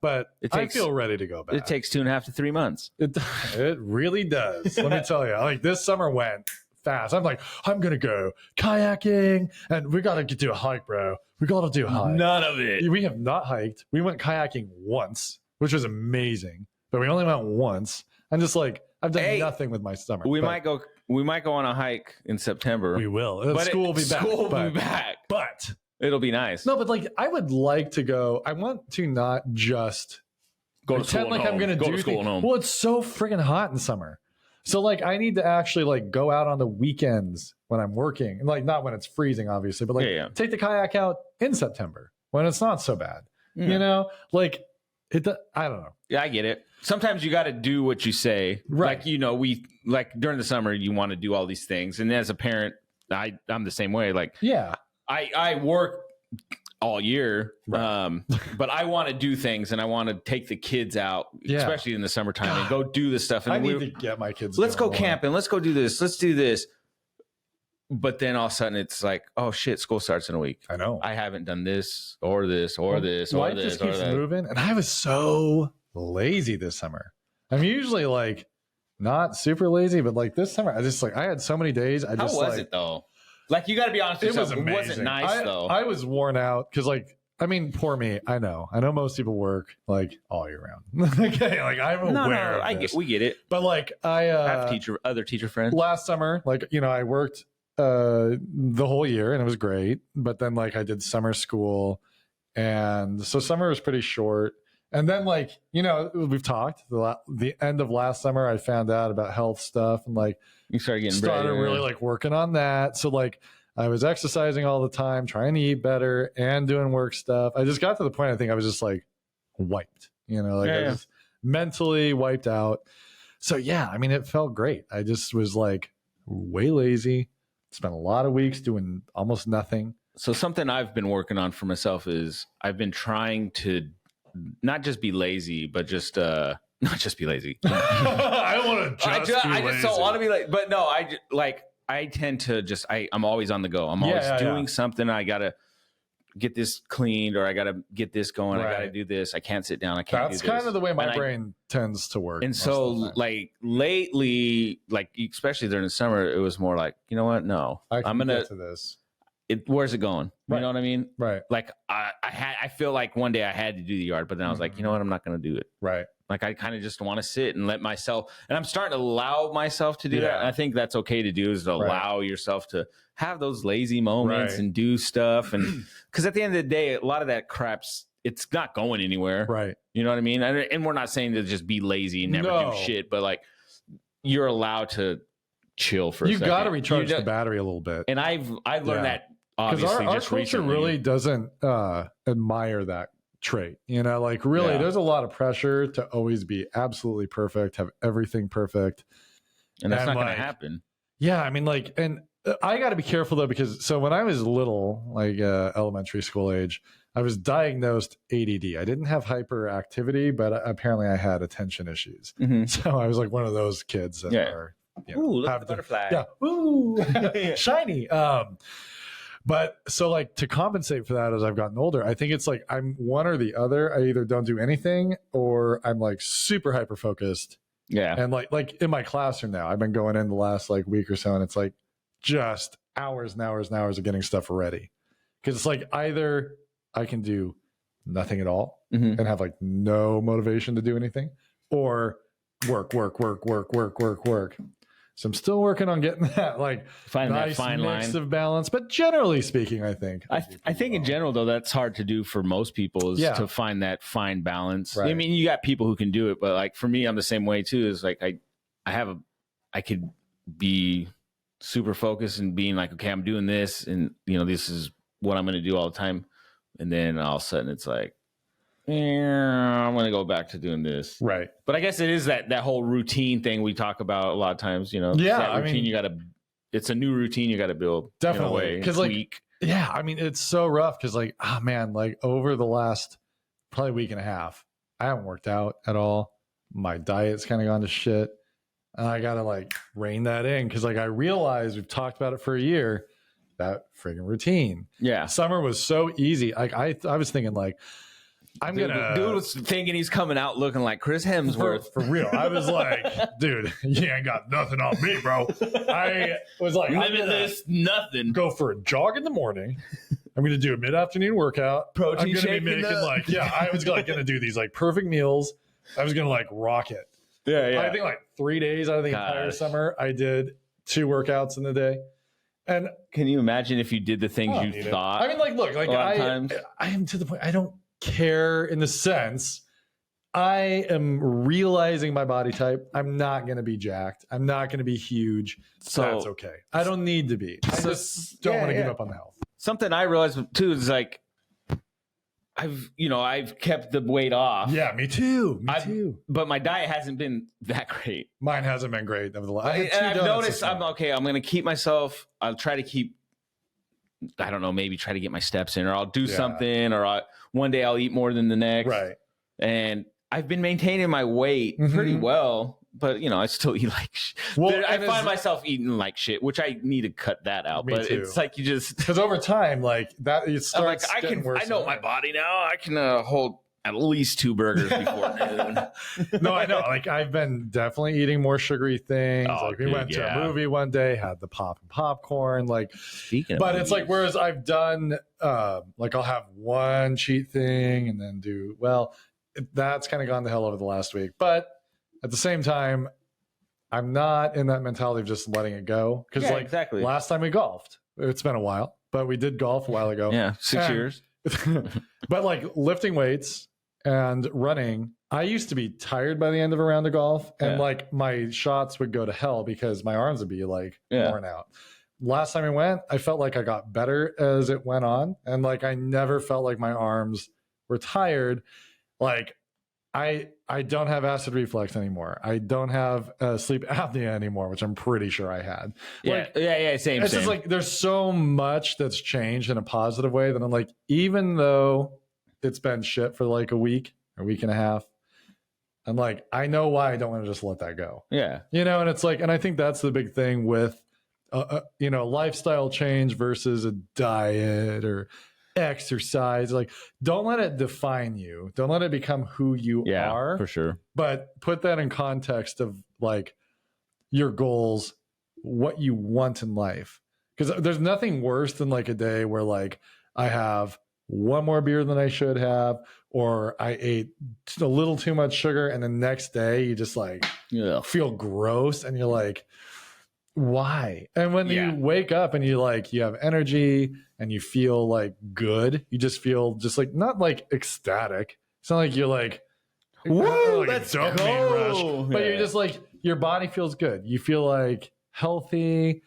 But I feel ready to go back. It takes 2.5 to 3 months. It really does. Let me tell you. Like this summer went fast. I'm like, I'm going to go kayaking and we got to do a hike, bro. We got to do a hike. None of it. We have not hiked. We went kayaking once, which was amazing. But we only went once. I'm just like, I've done nothing with my summer. We might go on a hike in September. We will. School will be back. School will be back. But it'll be nice. No, but like I would like to go. I want to not just go to school like and I'm going to do school and home. Well, it's so friggin' hot in summer. So like I need to actually like go out on the weekends when I'm working. And like not when it's freezing, obviously, but like take the kayak out in September when it's not so bad. Like I don't know. Yeah, I get it. Sometimes you got to do what you say. Right. Like, we like during the summer, you want to do all these things. And as a parent, I'm the same way. Like, I work all year, but I want to do things and I want to take the kids out, especially in the summertime, and go do this stuff. And I need to get my kids. Let's go camping. Let's go do this. Let's do this. But then all of a sudden it's like, oh shit, school starts in a week. I know. I haven't done this or this or this or life this. Just keeps moving. And I was so lazy this summer. I'm usually like not super lazy, but like this summer, I had so many days. How was it though? Like you got to be honest with yourself. It wasn't nice though. I was worn out because like, I mean, poor me. I know most people work like all year round. Okay, like I'm aware. No, we get it. But like I have other teacher friends. Last summer, like I worked the whole year and it was great. But then like I did summer school, and so summer was pretty short. And then like we've talked the end of last summer, I found out about health stuff and like you started really like working on that. So like I was exercising all the time, trying to eat better and doing work stuff. I just got to the point, I think I was just like wiped, I was mentally wiped out. So yeah, I mean, it felt great. I just was like way lazy, spent a lot of weeks doing almost nothing. So something I've been working on for myself is I've been trying to not just be lazy, but just not just be lazy. I don't want to I just don't want to be like, but no, I tend to just, I'm always on the go. I'm always doing something. I got to get this cleaned, or I got to get this going. I got to do this. I can't sit down. I can't do this. That's kind of the way my brain tends to work. And so like lately, like especially during the summer, it was more like, you know what? No, I'm going to get to this. Where's it going? You know what I mean? Right. Like I feel like one day I had to do the yard, but then I was like, you know what? I'm not going to do it. Right. Like I kind of just want to sit and let myself, and I'm starting to allow myself to do that. And I think that's okay to do, is to allow yourself to have those lazy moments and do stuff. And because at the end of the day, a lot of that crap's, it's not going anywhere. Right. You know what I mean? And we're not saying to just be lazy and never do shit, but like you're allowed to chill for a second. You've got to recharge the battery a little bit. And I've learned that obviously our just culture recently. really doesn't admire that trait. You know, like really there's a lot of pressure to always be absolutely perfect, have everything perfect. And that's not going to happen. Yeah. I mean, like, and I got to be careful though, because so when I was little, like elementary school age, I was diagnosed ADD. I didn't have hyperactivity, but apparently I had attention issues. So I was like one of those kids that are, you know, ooh, look at the butterfly. Yeah. Ooh, shiny. But so like to compensate for that as I've gotten older, I think it's like I'm one or the other. I either don't do anything or I'm like super hyper focused. Yeah. And like in my classroom now, I've been going in the last like week or so, and it's like just hours and hours and hours of getting stuff ready. Because it's like either I can do nothing at all and have like no motivation to do anything, or work. So I'm still working on getting that like finding nice that fine mix line of balance. But generally speaking, I think in general though, that's hard to do for most people, is to find that fine balance. Right. I mean, you got people who can do it, but like for me, I'm the same way too. Is like I could be super focused and being like, okay, I'm doing this, and you know, this is what I'm going to do all the time, and then all of a sudden it's like, I'm going to go back to doing this. Right. But I guess it is that whole routine thing we talk about a lot of times, you know. Yeah. That routine it's a new routine you got to build. Definitely. Because like, yeah, I mean, it's so rough because like, oh man, like over the last probably week and a half, I haven't worked out at all. My diet's kind of gone to shit. And I got to like rein that in because like I realized we've talked about it for a year, that friggin' routine. Yeah. Summer was so easy. Like I was thinking like, dude was thinking he's coming out looking like Chris Hemsworth. For real. I was like, dude, you ain't got nothing on me, bro. I was like, limitless nothing. Go for a jog in the morning. I'm going to do a mid-afternoon workout. Protein I'm going to be making I was like going to do these like perfect meals. I was going to like rock it. Yeah. I think like 3 days out of the entire summer, I did 2 workouts in the day. And can you imagine if you did the things you thought? I mean, like, look, like I am to the point. I don't care in the sense I am realizing my body type. I'm not going to be jacked. I'm not going to be huge. So that's okay. I don't need to be. I just don't want to give up on the health. Something I realized too is like, I've kept the weight off. Yeah, me too. Me too. But my diet hasn't been that great. Mine hasn't been great over the last. I've noticed I'm going to keep myself. I'll try to keep. I don't know. Maybe try to get my steps in, or I'll do something, or one day I'll eat more than the next. Right. And I've been maintaining my weight pretty well, but I still eat like shit. Well, I find myself eating like shit, which I need to cut that out. But it's like you just, because over time, like that, it starts getting worse. I know my body now. I can hold at least 2 burgers before noon. No, I know. Like I've been definitely eating more sugary things. Like we went to a movie one day, had the pop and popcorn. Like, but it's like, whereas I've done, like I'll have one cheat thing and then that's kind of gone to hell over the last week. But at the same time, I'm not in that mentality of just letting it go. Because last time we golfed, it's been a while, but we did golf a while ago. Yeah, 6 years. But like lifting weights and running, I used to be tired by the end of a round of golf, and like my shots would go to hell because my arms would be like worn out. Last time I went, I felt like I got better as it went on, and like I never felt like my arms were tired. Like I don't have acid reflux anymore. I don't have sleep apnea anymore, which I'm pretty sure I had. Same. It's just like there's so much that's changed in a positive way that I'm like, even though it's been shit for like a week and a half, I'm like, I know why I don't want to just let that go. Yeah. And it's like, and I think that's the big thing with, lifestyle change versus a diet or exercise. Like, don't let it define you. Don't let it become who you are. For sure. But put that in context of like your goals, what you want in life. Because there's nothing worse than like a day where like I have one more beer than I should have, or I ate a little too much sugar, and the next day you just like feel gross, and you're like, why? And when you wake up and you like you have energy and you feel like good, you just feel just like not like ecstatic. It's not like you're like, whoa, like let's a dopamine go. rush, but you're just like your body feels good. You feel like healthy.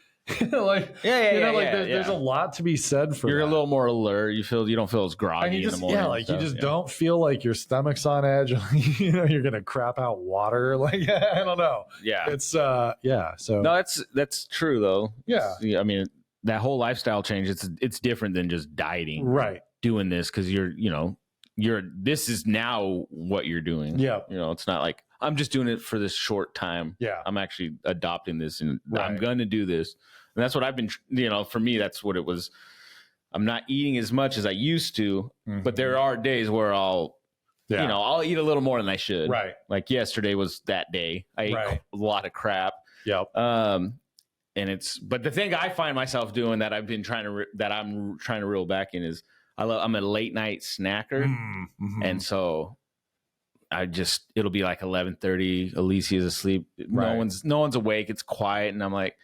Like there's a lot to be said for you're that. a little more alert. You don't feel as groggy and you just, in the morning. Yeah, like you just don't feel like your stomach's on edge. You know, you're gonna crap out water. Like I don't know. Yeah, it's So no, that's true though. Yeah, I mean that whole lifestyle change. It's different than just dieting. Right. Doing this because this is now what you're doing. Yeah. It's not like I'm just doing it for this short time. Yeah. I'm actually adopting this and I'm going to do this. And that's what I've been, for me, that's what it was. I'm not eating as much as I used to, but there are days where I'll eat a little more than I should. Right. Like yesterday was that day. I ate a lot of crap. Yep. But the thing I find myself doing that I'm trying to reel back in is I'm a late night snacker. Mm-hmm. And so it'll be like 11:30. Alicia's asleep. Right. No one's awake. It's quiet. And I'm like,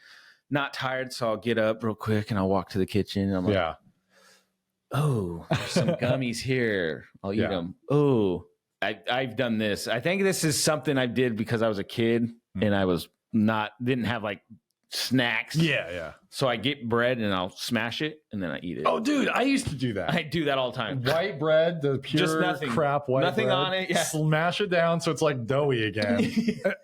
not tired. So I'll get up real quick and I'll walk to the kitchen. And I'm like, oh, there's some gummies here. I'll eat them. Oh, I've done this. I think this is something I did because I was a kid and I didn't have like snacks. Yeah. So I get bread and I'll smash it and then I eat it. Oh, dude, I used to do that. I do that all the time. White bread, the pure just nothing, crap white nothing bread, on it. Yeah. Smash it down so it's like doughy again.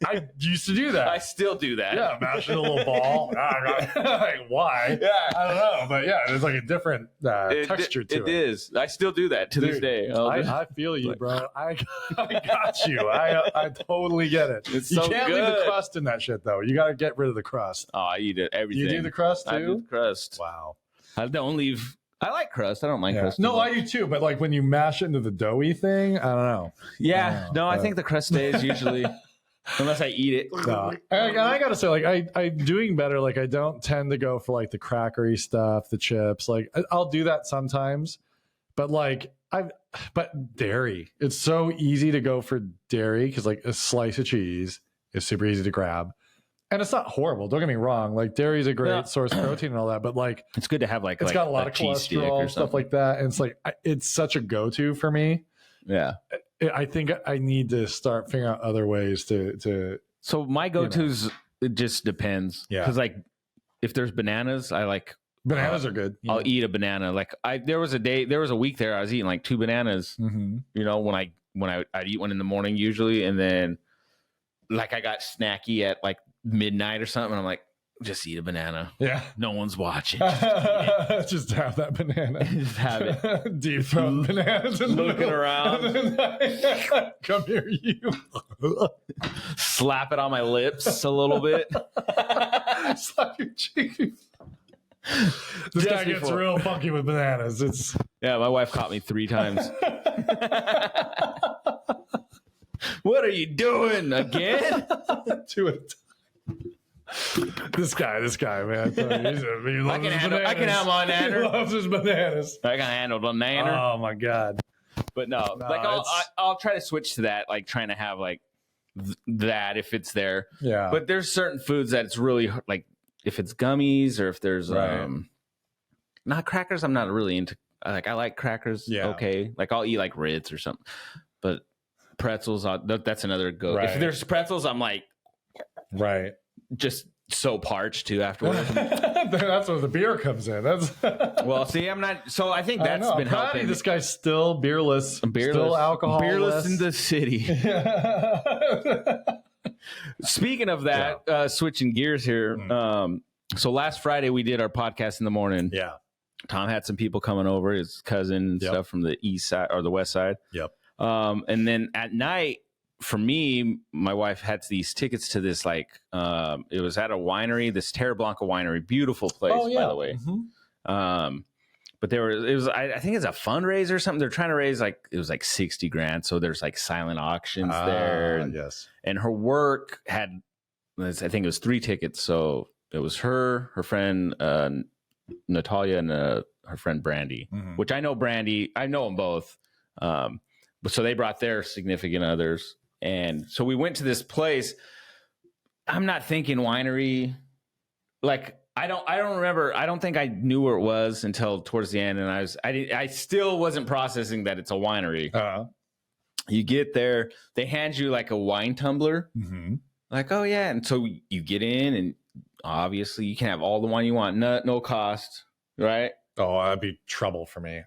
I used to do that. I still do that. Yeah, mash it in a little ball. Like, why? Yeah, I don't know, but yeah, there's like a different texture to it. It is. I still do that to this day. I feel you, bro. I got you. I totally get it. It's you so can't good. leave the crust in that shit though. You got to get rid of the crust. Oh, I eat it. Everything. You do the crust too? I do the crust. Wow. I don't leave. I like crust. I don't mind crust. No, I do too. But like when you mash it into the doughy thing, I don't know. Yeah. I think the crust stays usually, unless I eat it. No. And I gotta say, like I'm doing better. Like I don't tend to go for like the crackery stuff, the chips. Like I'll do that sometimes, but like but dairy. It's so easy to go for dairy because like a slice of cheese is super easy to grab. And it's not horrible. Don't get me wrong. Like dairy is a great source of protein and all that, but like it's good to have like it's got a lot of cholesterol and stuff like that. And it's like it's such a go-to for me. Yeah, I think I need to start figuring out other ways to. So my go-tos it just depends. Yeah, because like if there's bananas, I like bananas are good. I'll eat a banana. Like there was a week there I was eating like 2 bananas. Mm-hmm. When I'd eat one in the morning usually, and then like I got snacky at like midnight or something. I'm like, just eat a banana. Yeah. No one's watching. Just have that banana. Just have it. Deep throat bananas. And looking around. Come here, you. Slap it on my lips a little bit. Slap your cheek. This guy gets real funky with bananas. Yeah, my wife caught me 3 times. What are you doing again? 2 at a time. This guy, man. He loves his bananas. I can have my nanner. He loves his bananas. I can handle the nanner. Oh my god. But no, like I'll try to switch to that, like trying to have like that if it's there. Yeah. But there's certain foods that it's really like if it's gummies or if there's not crackers. I'm not really into. Like I like crackers. Yeah. Okay. Like I'll eat like Ritz or something, but pretzels. That's another go. Right. If there's pretzels, I'm like. Right. Just so parched too afterwards. That's where the beer comes in. Well, see, I'm not. So I think that's been helping. This guy's still beerless, still alcohol, beerless in the city. Speaking of that, switching gears here. So last Friday we did our podcast in the morning. Yeah. Tom had some people coming over, his cousin and stuff from the east side or the west side. Yep. And then at night. For me, my wife had these tickets to this, like, it was at a winery, this Terra Blanca winery. Beautiful place, by the way. Mm-hmm. But I think it's a fundraiser or something. They're trying to raise like, it was like 60 grand. So there's like silent auctions there. And, yes. and her work had, I think it was 3 tickets. So it was her friend, Natalia, and her friend Brandy, which I know Brandy. I know them both. But so they brought their significant others. And so we went to this place. I'm not thinking winery. Like, I don't remember. I don't think I knew where it was until towards the end, and I still wasn't processing that it's a winery. You get there, they hand you like a wine tumbler, like, oh yeah, and so you get in, and obviously you can have all the wine you want, no cost, right? Oh, that'd be trouble for me.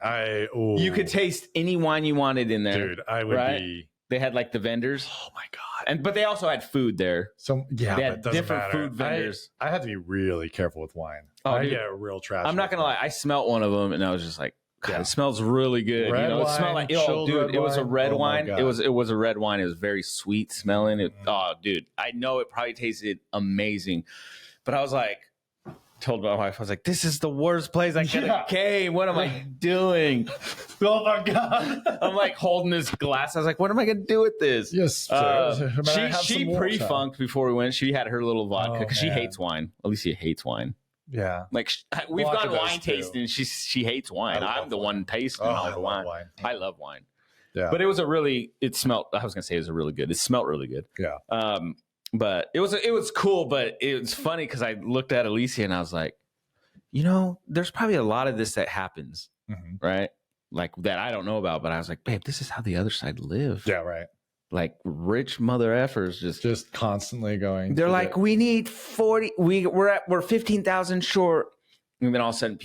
You could taste any wine you wanted in there, dude. I would be. They had like the vendors. Oh my god! But they also had food there. So yeah, they had but it doesn't different matter. food vendors. I had to be really careful with wine. I get real trash. I'm not gonna lie. I smelt one of them, and I was just like, God, it smells really good. Red it smelled like, dude, it was a red wine. It was a red wine. It was very sweet smelling. Dude, I know it probably tasted amazing, but I was like, told my wife, I was like, this is the worst place I could have came. What am I doing? Oh my god! I'm like holding this glass. I was like, what am I gonna do with this? Yes, she pre-funked before we went. She had her little vodka because she hates wine. Alicia hates wine. Yeah, like we've gone wine tasting, and she hates wine. I'm the one tasting all the wine. I love wine. Yeah, but it was it smelled. I was gonna say it was really good. It smelled really good. Yeah. But it was cool. But it was funny because I looked at Alicia and I was like, there's probably a lot of this that happens, right? Like that I don't know about. But I was like, babe, this is how the other side lives. Yeah, right. Like rich mother effers just constantly going. They're like, we need 40. We're 15,000 short, and then all of a sudden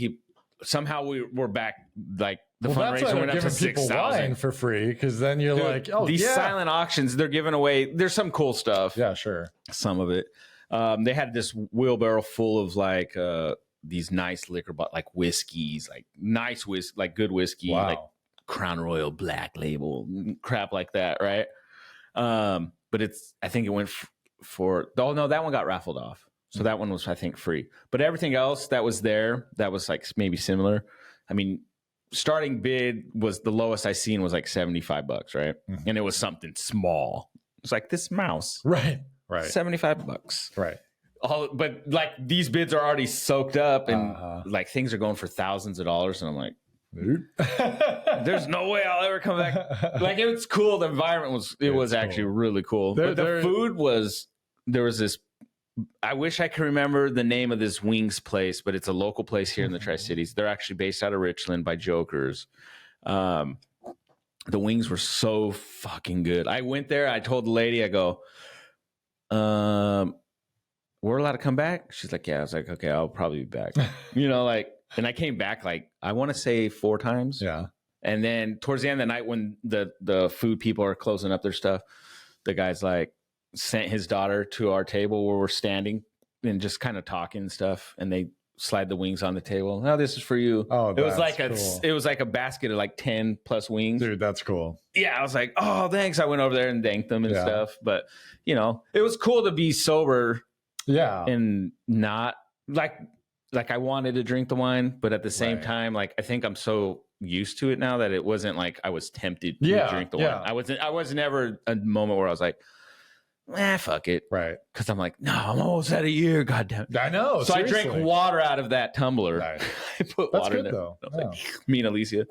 somehow we're back like. The fundraiser went up to 6,000 for free because then you're like, these silent auctions, they're giving away. There's some cool stuff. Yeah, sure. Some of it. They had this wheelbarrow full of like these nice liquor, like whiskeys, like nice whiskey, like good whiskey, like Crown Royal, Black Label, crap like that, right? But I think it went for. Oh no, that one got raffled off, so that one was I think free. But everything else that was there, that was like maybe similar. I mean. Starting bid was the lowest I seen was like $75, right? And it was something small. It's like this mouse, right? $75, right? But like these bids are already soaked up, and like things are going for thousands of dollars, and I'm like, there's no way I'll ever come back. Like it was cool. The environment was actually really cool. But the food was there was this. I wish I could remember the name of this wings place, but it's a local place here in the Tri-Cities. They're actually based out of Richland by Jokers. The wings were so fucking good. I went there. I told the lady, I go, we're allowed to come back? She's like, yeah. I was like, okay, I'll probably be back. And I came back like, I want to say 4 times. Yeah. And then towards the end of the night when the food people are closing up their stuff, the guy's like, sent his daughter to our table where we're standing and just kind of talking and stuff, and they slide the wings on the table. No, this is for you. Oh, it was like a basket of like 10 plus wings. Dude, that's cool. Yeah, I was like, oh, thanks. I went over there and thanked them and stuff. But it was cool to be sober. Yeah, and not like I wanted to drink the wine, but at the same time, like I think I'm so used to it now that it wasn't like I was tempted to drink the wine. I was never a moment where I was like, fuck it. Right. Because I'm like, no, I'm almost at a year. God damn it. I know. So seriously. I drank water out of that tumbler. Nice. I put That's water good, in there. though. Like, me and Alicia.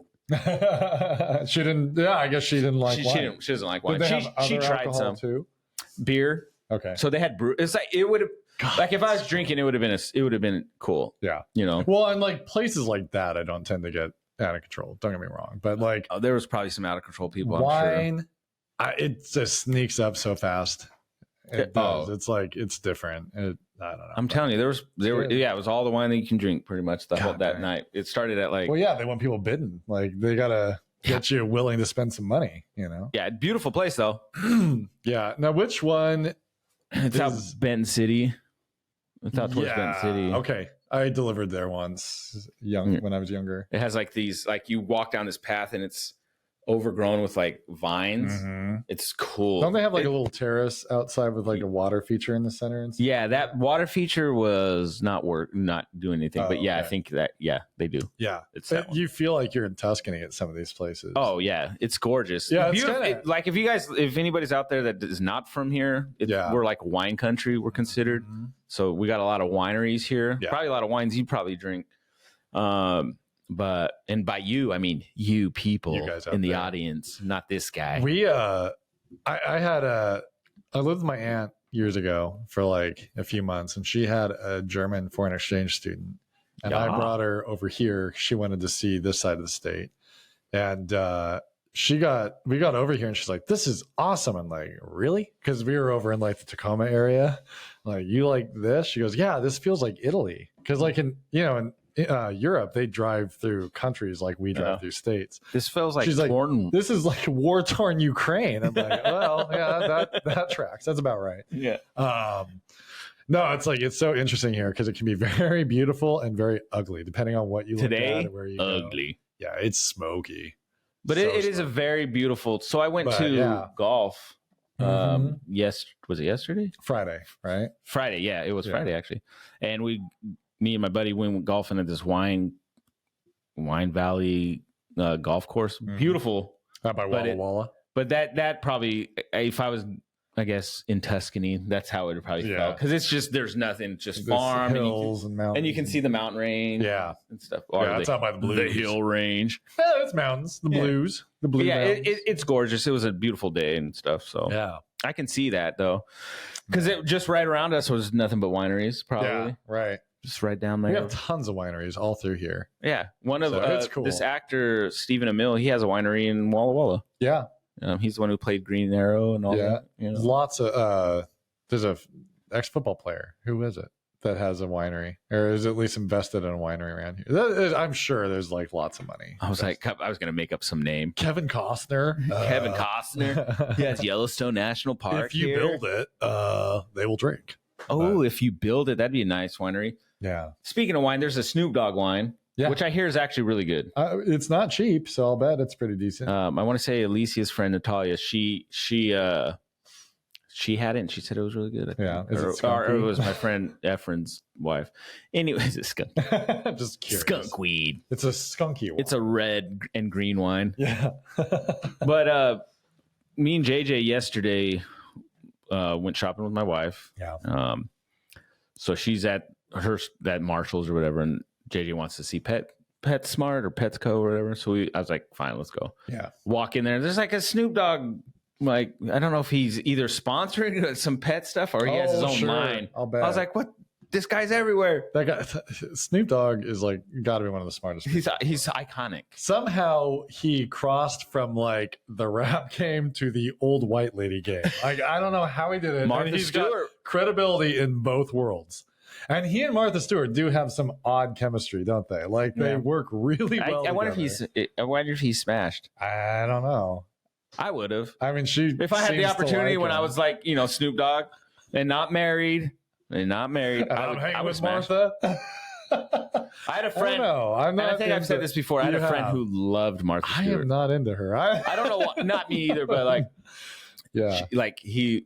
She didn't. Yeah, I guess she didn't like wine. She doesn't like wine. Did they have she other tried alcohol some too. beer. Okay. So they had brew. It's like it would have. Like if I was drinking, it would have been cool. Yeah. Well, and like places like that, I don't tend to get out of control. Don't get me wrong, but like there was probably some out of control people. Wine, I'm sure. It just sneaks up so fast. It does. It's like it's different. I don't know. I'm telling you, there were it was all the wine that you can drink pretty much that night. It started at like they want people bidding. Like they gotta get you willing to spend some money. Yeah, beautiful place though. Yeah. Now, which one? It's out Benton City. It's out towards Benton City. Okay, I delivered there once, when I was younger. It has like these, like you walk down this path and it's overgrown with like vines. Mhm. It's cool. Don't they have like a little terrace outside with like a water feature in the center and stuff? Yeah, that water feature was not doing anything. But yeah, I okay. think that they do. Yeah. It's that one. You feel like you're in Tuscany at some of these places. Oh yeah, it's gorgeous. Yeah, it's beautiful. kinda- Like if anybody's out there that is not from here, we're like wine country. We're considered. Mm-hmm. So we got a lot of wineries here. Yeah. Probably a lot of wines you probably drink. But and by you, I mean you people You guys out in the there. audience, not this guy. I lived with my aunt years ago for like a few months, and she had a German foreign exchange student, and I brought her over here. She wanted to see this side of the state, and we got over here, and she's like, "This is awesome." I'm like, "Really?" Because we were over in like the Tacoma area. Like, you like this? She goes, "Yeah, this feels like Italy." Because like in Europe, they drive through countries like we drive through states. This feels like She's like, torn. this is like war-torn Ukraine. I'm like, well, yeah, that tracks. That's about right. Yeah. No, it's so interesting here because it can be very beautiful and very ugly depending on what you look at and where you go. Ugly. Yeah, it's smoky. But So it is a smoky. very beautiful. So I went to yeah. golf. Mhm. Was it yesterday? Friday, right? Friday, yeah, it was Yeah. Friday actually. And me and my buddy went golfing at this Wine Valley golf course. Mhm. Beautiful. Not by But Walla Walla. But that probably, if I was, I guess, in Tuscany, that's how it would probably felt. Because it's just, there's nothing, just There's farm. hills and mountains. And you can see the mountain range. Yeah. And stuff. Yeah, it's out by the Blues. The hill range. Yeah, it's mountains. The Blues. The Blue Yeah, Mountains. it's gorgeous. It was a beautiful day and stuff. So Yeah. I can see that though. Because it just right around us was nothing but wineries, probably. Yeah, right. Just right down We there. have tons of wineries all through here. Yeah. One of So it's cool. this actor, Stephen Amell, he has a winery in Walla Walla. Yeah. He's the one who played Green Arrow and all that. You There's know? lots of there's a ex-football player. Who is it that has a winery or is at least invested in a winery around here? I'm sure there's like lots of money. I was like, I was going to make up some name. Kevin Costner. Kevin Costner. He has Yellowstone National Park. If you here. build it, they will drink. Oh, if you build it, that'd be a nice winery. Yeah. Speaking of wine, there's a Snoop Dogg wine, which I hear is actually really good. It's not cheap, so I'll bet it's pretty decent. I want to say Alicia's friend Natalia, she had it and she said it was really good. I think. Yeah. Is it or skunky? it was my friend Efren's wife. Anyways, it's skunk. Just curious. Skunk weed. It's a skunky one. It's a red and green wine. yeah. But me and JJ yesterday went shopping with my wife. Yeah. So she's at that Marshall's or whatever, and JJ wants to see PetSmart or Petco or whatever. So I was like, fine, let's go. Yeah. Walk in there. There's like a Snoop Dogg. Like, I don't know if he's either sponsoring some pet stuff or he has his own line. I'll bet. I was like, what? This guy's everywhere. That guy, Snoop Dogg, is like got to be one of the smartest. He's iconic. Somehow he crossed from like the rap game to the old white lady game. Like, I don't know how he did it. Martha He's Stewart. got credibility in both worlds. And he and Martha Stewart do have some odd chemistry, don't they? Like they work really well. I wonder if he's smashed. I don't know. I would have. I mean, if I had the opportunity when I was like, Snoop Dogg and not married. I with Martha. I had a friend. I'm not. I think I've said this before. I had a friend who loved Martha Stewart. I am not into her. I don't know. Not me either. But like, yeah,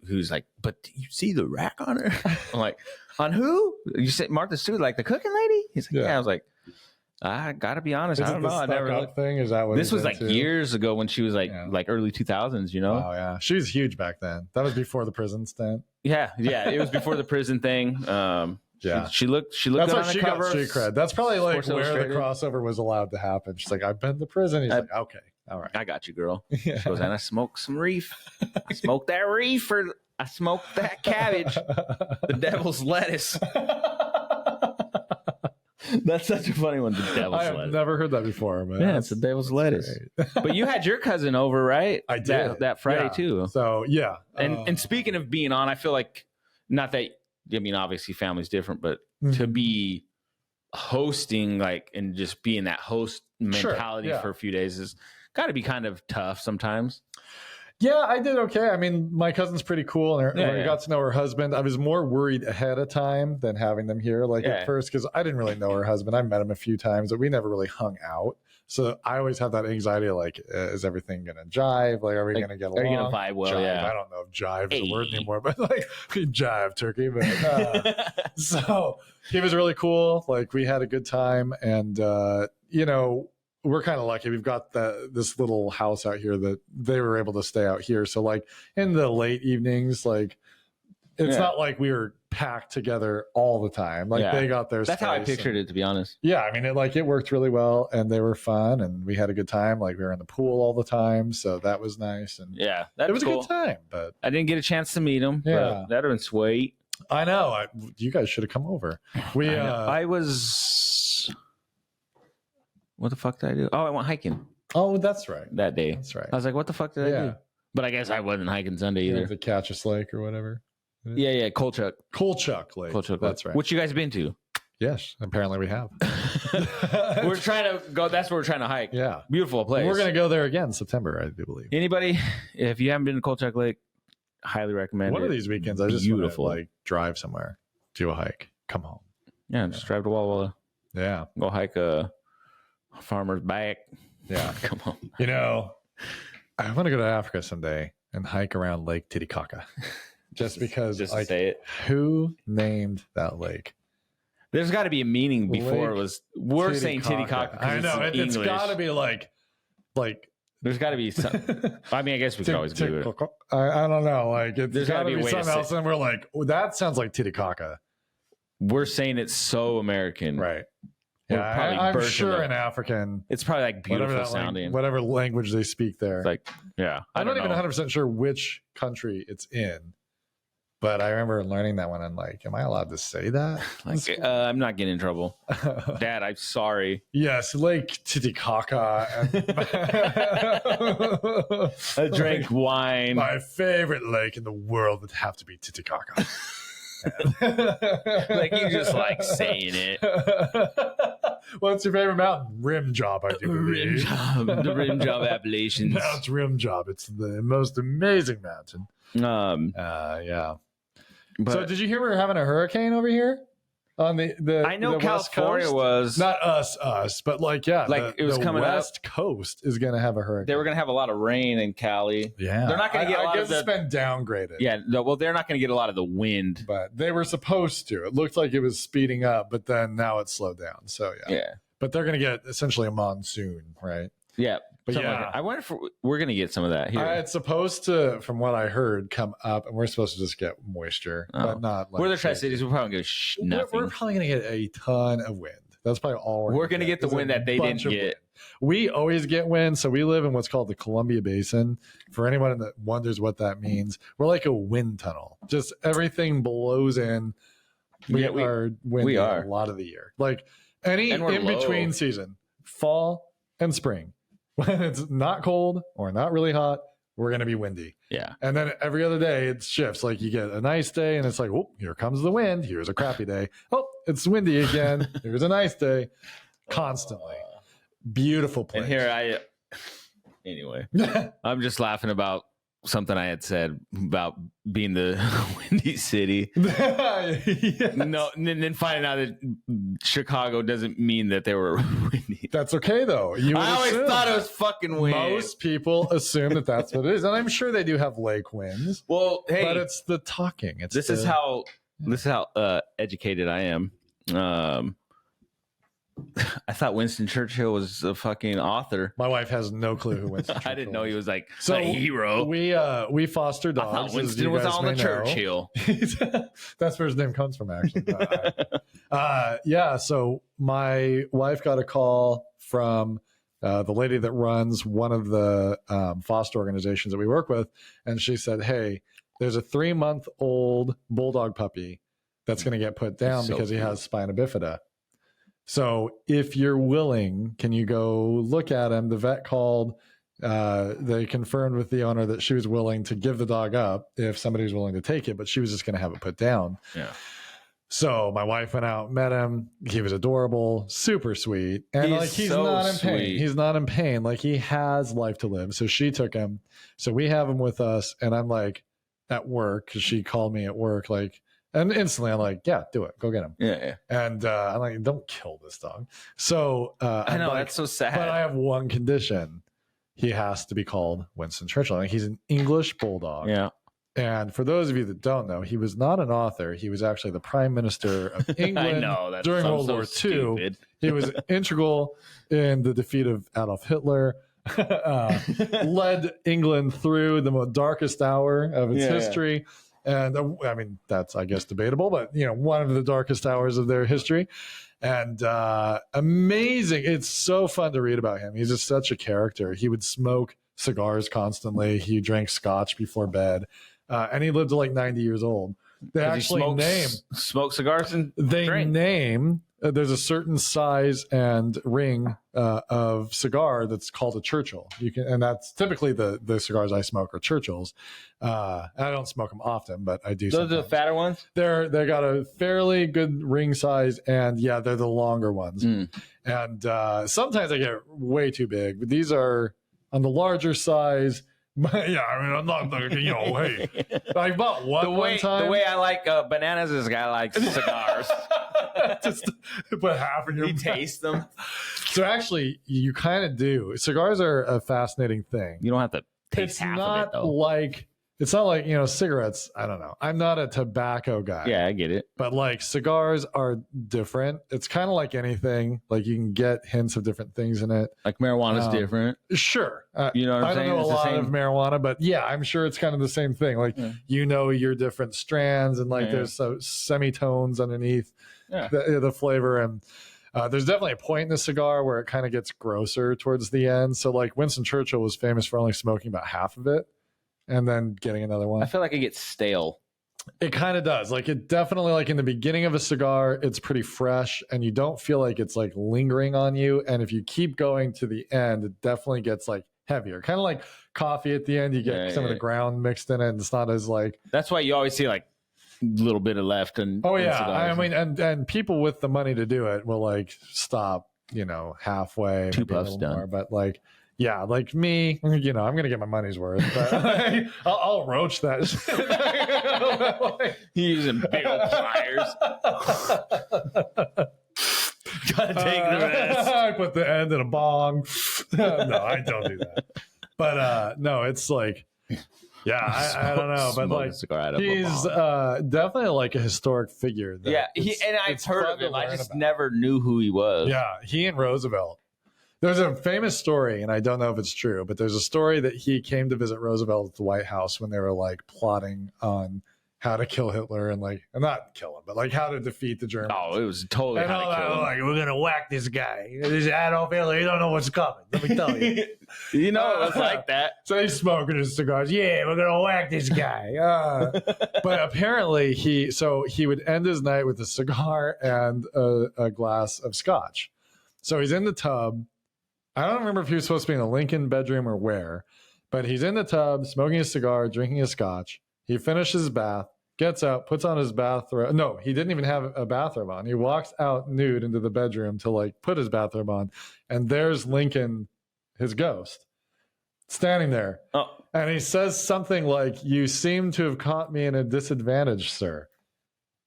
who's like, but do you see the rack on her? I'm like, on who? You said Martha Stewart, like the cooking lady? He's like, yeah. I was like, I gotta be honest. I don't know. I never looked. Thing is that what this was like years ago when she was like early 2000s. Oh yeah, she was huge back then. That was before the prison stint. Yeah, it was before the prison thing. Yeah, she looked That's good why on the she cover. got street cred. That's probably like Sports where the crossover was allowed to happen. She's like, I've been to prison. He's like, okay, all right, I got you, girl. Yeah. She goes, and I smoked some reef. I smoked that reefer. I smoked that cabbage. The devil's lettuce. That's such a funny one. The devil's I have lettuce. never heard that before, man. Yeah, it's the devil's lettuce. But you had your cousin over, right? I did that Friday too. So yeah, and speaking of being on, I feel like not that obviously family's different, but to be hosting and just being that host mentality for a few days is got to be kind of tough sometimes. Yeah, I did okay. I mean, my cousin's pretty cool, and I got to know her husband. I was more worried ahead of time than having them here, at first, because I didn't really know her husband. I met him a few times, but we never really hung out. So I always have that anxiety, like, is everything going to jive? Like, are we going to get along? Are you going to vibe well? Jive. Yeah. I don't know if jive is a word anymore, but like jive turkey. But so he was really cool. Like, we had a good time, and we're kind of lucky. We've got this little house out here that they were able to stay out here. So like in the late evenings, like it's not like we were packed together all the time. Like they got their That's space, how I pictured it, to be honest. Yeah, I mean, it worked really well, and they were fun, and we had a good time. Like, we were in the pool all the time, so that was nice. And yeah, it was cool. a good time. But I didn't get a chance to meet him. Yeah, but that'd have been sweet. I know. You guys should have come over. I was. What the fuck did I do? Oh, I went hiking. Oh, that's right. That day. That's right. I was like, what the fuck did I do? But I guess I wasn't hiking Sunday either. The Catchus Lake or whatever. Yeah, Kolchak. Kolchak Lake. That's right. What you guys been to? Yes, apparently we have. We're trying to go. That's where we're trying to hike. Yeah, beautiful place. We're gonna go there again September, I do believe. Anybody, if you haven't been to Kolchak Lake, highly recommend. One of these weekends, I just want to like drive somewhere, do a hike, come home. Yeah, just drive to Walla Walla. Yeah, go hike a farmer's back. Yeah, come on. I want to go to Africa someday and hike around Lake Titicaca. Just because, just like, say it. Who named that lake? There's got to be a meaning before it was. We're saying Titicaca. I know it's got to be like. There's got to be some. I mean, I guess we could always do it. I don't know. Like, there's got to be something else, and we're like, that sounds like Titicaca. We're saying it's so American, right? Yeah, I'm sure in African, it's probably like beautiful sounding. Whatever language they speak there. It's like, yeah, I'm not even 100% sure which country it's in. But I remember learning that one and like, am I allowed to say that? Like, I'm not getting in trouble. Dad, I'm sorry. Yes, Lake Titicaca. I drank wine. My favorite lake in the world would have to be Titicaca. Like, you just like saying it. What's your favorite mountain? Rim Job, I do believe. Rim Job. The Rim Job Appalachians. Mount Rim Job. It's the most amazing mountain. Yeah. But, so did you hear we were having a hurricane over here on the I know the California was not us, but like it was the coming West Coast is going to have a hurricane. They were going to have a lot of rain in Cali. Yeah, they're not going to get a lot of it's been downgraded. Yeah, well, they're not going to get a lot of the wind, but they were supposed to. It looked like it was speeding up, but then now it's slowed down. So yeah. But they're going to get essentially a monsoon, right? Yeah. But I wonder if we're going to get some of that here. It's supposed to, from what I heard, come up, and we're supposed to just get moisture, but not like. We're the Tri-Cities. We're probably going to get nothing. We're probably going to get a ton of wind. That's probably all we're going to get. The wind that they didn't get. We always get wind. So we live in what's called the Columbia Basin. For anyone that wonders what that means, we're like a wind tunnel. Just everything blows in. We are windy a lot of the year. Like any in between season, fall and spring. When it's not cold or not really hot, we're going to be windy. Yeah. And then every other day it shifts. Like you get a nice day and it's like, oh, here comes the wind. Here's a crappy day. Oh, it's windy again. Here's a nice day. Constantly. Beautiful place. And here anyway, I'm just laughing about something I had said about being the windy city. Yes. No, and then finding out that Chicago doesn't mean that they were windy. That's okay though. I always thought it was fucking windy. Most people assume that that's what it is, and I'm sure they do have lake winds. Well, hey, but it's the talking. This is how educated I am. I thought Winston Churchill was a fucking author. My wife has no clue who Winston Churchill I didn't know he was like a hero. We foster dogs. I thought Winston was on the Churchill. That's where his name comes from, actually. Yeah. So my wife got a call from the lady that runs one of the foster organizations that we work with, and she said, "Hey, there's a 3-month-old bulldog puppy that's going to get put down because he has spina bifida. So if you're willing, can you go look at him?" The vet called. They confirmed with the owner that she was willing to give the dog up if somebody was willing to take it, but she was just going to have it put down. Yeah. So my wife went out, met him. He was adorable, super sweet. And he's so not in pain. Sweet. He's not in pain. Like he has life to live. So she took him. So we have him with us. And I'm like at work, because she called me at work, like, And instantly I'm like, yeah, do it. Go get him. Yeah. And I'm like, don't kill this dog. So I know, like, that's so sad. but I have one condition. He has to be called Winston Churchill. Like, he's an English bulldog. Yeah. And for those of you that don't know, he was not an author. He was actually the Prime Minister of England during World War II. He was integral in the defeat of Adolf Hitler, led England through the darkest hour of its history. And I mean, that's, I guess, debatable, but, you know, one of the darkest hours of their history. And amazing. It's so fun to read about him. He's just such a character. He would smoke cigars constantly. He drank scotch before bed. And he lived to like 90 years old. They actually smoke cigars and there's a certain size and ring of cigar that's called a Churchill. And that's typically the cigars I smoke are Churchills. I don't smoke them often, but I do. Those are the fatter ones. They got a fairly good ring size, and yeah, they're the longer ones. And sometimes they get way too big, but these are on the larger size. Yeah, I mean, I'm not, you know, hey, I bought one time. The way I like bananas is I like cigars. Just put half in your You taste them. So actually, you kind of do. Cigars are a fascinating thing. You don't have to taste half of it, though. It's not like, you know, cigarettes. I don't know. I'm not a tobacco guy. Yeah, I get it. But like cigars are different. It's kind of like anything. Like you can get hints of different things in it. Like marijuana's different. Sure. You know what I'm saying? I don't know a lot of marijuana, but yeah, I'm sure it's kind of the same thing. Like, you know, your different strands and like there's semitones underneath the flavor. And there's definitely a point in the cigar where it kind of gets grosser towards the end. So like Winston Churchill was famous for only smoking about half of it and then getting another one. I feel like it gets stale. It kind of does. Like it definitely, like in the beginning of a cigar, it's pretty fresh and you don't feel like it's like lingering on you. And if you keep going to the end, it definitely gets like heavier. Kind of like coffee at the end, you get some of the ground mixed in it and it's not as like. That's why you always see like a little bit of left. And I mean, and people with the money to do it will like stop, you know, halfway. 2 puffs done. More, but like, yeah, like me, you know, I'm going to get my money's worth, but I'll roach that. Using big old pliers. Gotta take the rest. I put the end in a bong. No, I don't do that. But no, it's like, yeah, I don't know, but like he's definitely like a historic figure. I've heard of him. I just never knew who he was. Yeah, he and Roosevelt. There's a famous story, and I don't know if it's true, but there's a story that he came to visit Roosevelt at the White House when they were like plotting on how to kill Hitler and like, and not kill him, but like how to defeat the Germans. Oh, it was totally and how to kill him. Like, we're gonna whack this guy. This Adolf Hitler. You don't know what's coming. Let me tell you. You know, it was like that. So he's smoking his cigars. Yeah, we're gonna whack this guy. But apparently he would end his night with a cigar and a glass of scotch. So he's in the tub. I don't remember if he was supposed to be in the Lincoln bedroom or where, but he's in the tub, smoking a cigar, drinking a scotch. He finishes his bath, gets out, puts on his bathrobe. No, he didn't even have a bathrobe on. He walks out nude into the bedroom to like put his bathrobe on. And there's Lincoln, his ghost, standing there. Oh. And he says something like, "You seem to have caught me in a disadvantage, sir."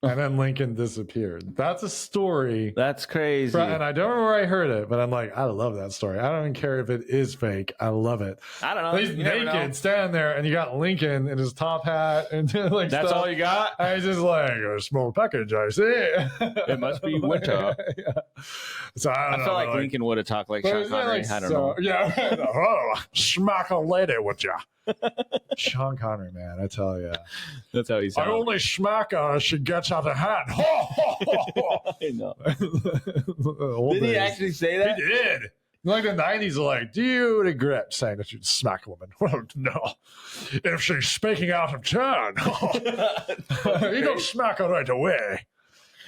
And then Lincoln disappeared. That's a story. That's crazy. And I don't remember where I heard it, but I'm like, I love that story. I don't even care if it is fake. I love it. I don't know. He's naked, standing there, and you got Lincoln in his top hat and like that's stuff. all you got. I was just like, a small package, I see. It must be winter. Yeah. So I feel like Lincoln would have talked like Sean Connery. I don't know. Yeah. Oh, smack a lady with ya. Sean Connery, man, I tell you. That's how he sounds. I only smack her as she gets out of hand. I know. Did he actually say that? He did. Like the 90s, like, do you regret saying that you'd smack a woman? Well, no. If she's speaking out of turn, you don't smack her right away.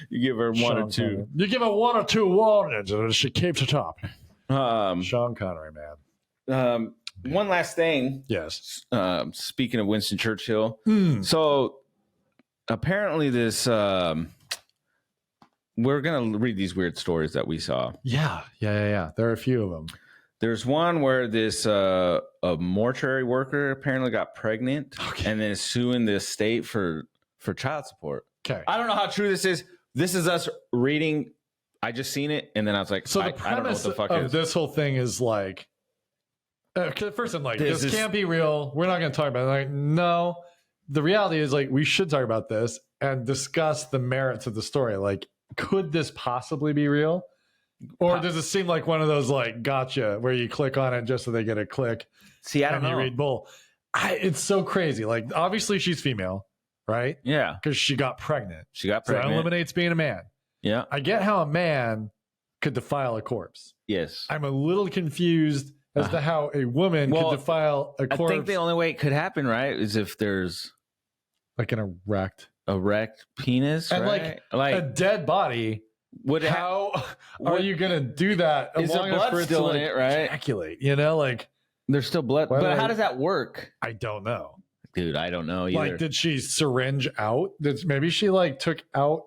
You give her one or two. You give her 1 or 2 warnings, and she keeps it up. Sean Connery, man. One last thing. Yes. Speaking of Winston Churchill. So apparently this, we're going to read these weird stories that we saw. Yeah. There are a few of them. There's one where this a mortuary worker apparently got pregnant and then is suing the state for child support. Okay. I don't know how true this is. This is us reading. I just seen it, and then I was like, So the I don't know what premise the fuck of is. this whole thing is like, first I'm like, this can't be real. We're not going to talk about it. Like, no, the reality is like, we should talk about this and discuss the merits of the story. Like, could this possibly be real? Or does it seem like one of those like gotcha where you click on it just so they get a click? See, I don't know. You read bull. It's so crazy. Like, obviously she's female, right? Yeah, Because she got pregnant. she got So that pregnant. eliminates being a man. Yeah. I get how a man could defile a corpse. Yes. I'm a little confused as to how a woman could defile a corpse. I think the only way it could happen, right, is if there's like an erect penis, and right? like a dead body. How are you gonna do that? Is there blood still in it, right? Ejaculate, you know, like there's still blood. But how does that work? I don't know, dude. I don't know either. Like, did she syringe out? Maybe she like took out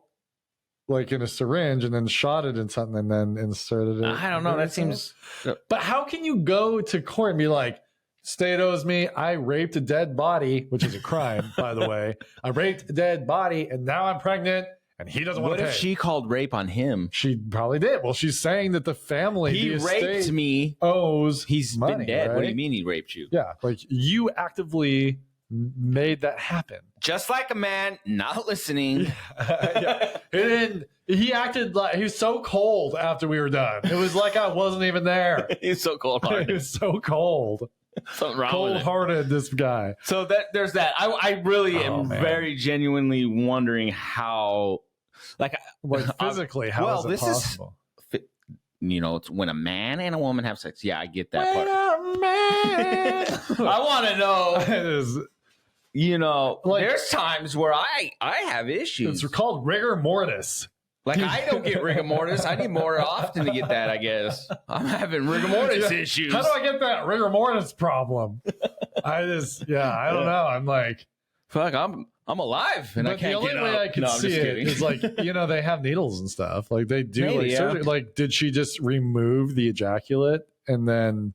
like in a syringe and then shot it in something and then inserted it. I don't know. That seems. But how can you go to court and be like, state owes me, I raped a dead body, which is a crime, by the way. I raped a dead body and now I'm pregnant and he doesn't want to pay. What if she called rape on him? She probably did. Well, she's saying that the family, he raped me, owes he's money, been dead. right? What do you mean he raped you? Yeah, like you actively made that happen. Just like a man not listening. Yeah. And he acted like he was so cold after we were done. It was like I wasn't even there. He's so cold hearted. He was so cold. Something wrong cold with it. hearted, this guy. So there's that. I really am very genuinely wondering how, like physically, how is it possible? It's when a man and a woman have sex. Yeah, I get that when part. A man. I want to know. It is, there's times where I have issues. It's called rigor mortis. Like, I don't get rigor mortis. I need more often to get that, I guess. I'm having rigor mortis issues. How do I get that rigor mortis problem? I don't know. I'm like, fuck, I'm alive and I can't get up. The only way I can see it is like, they have needles and stuff. Like they do surgery. Like, did she just remove the ejaculate and then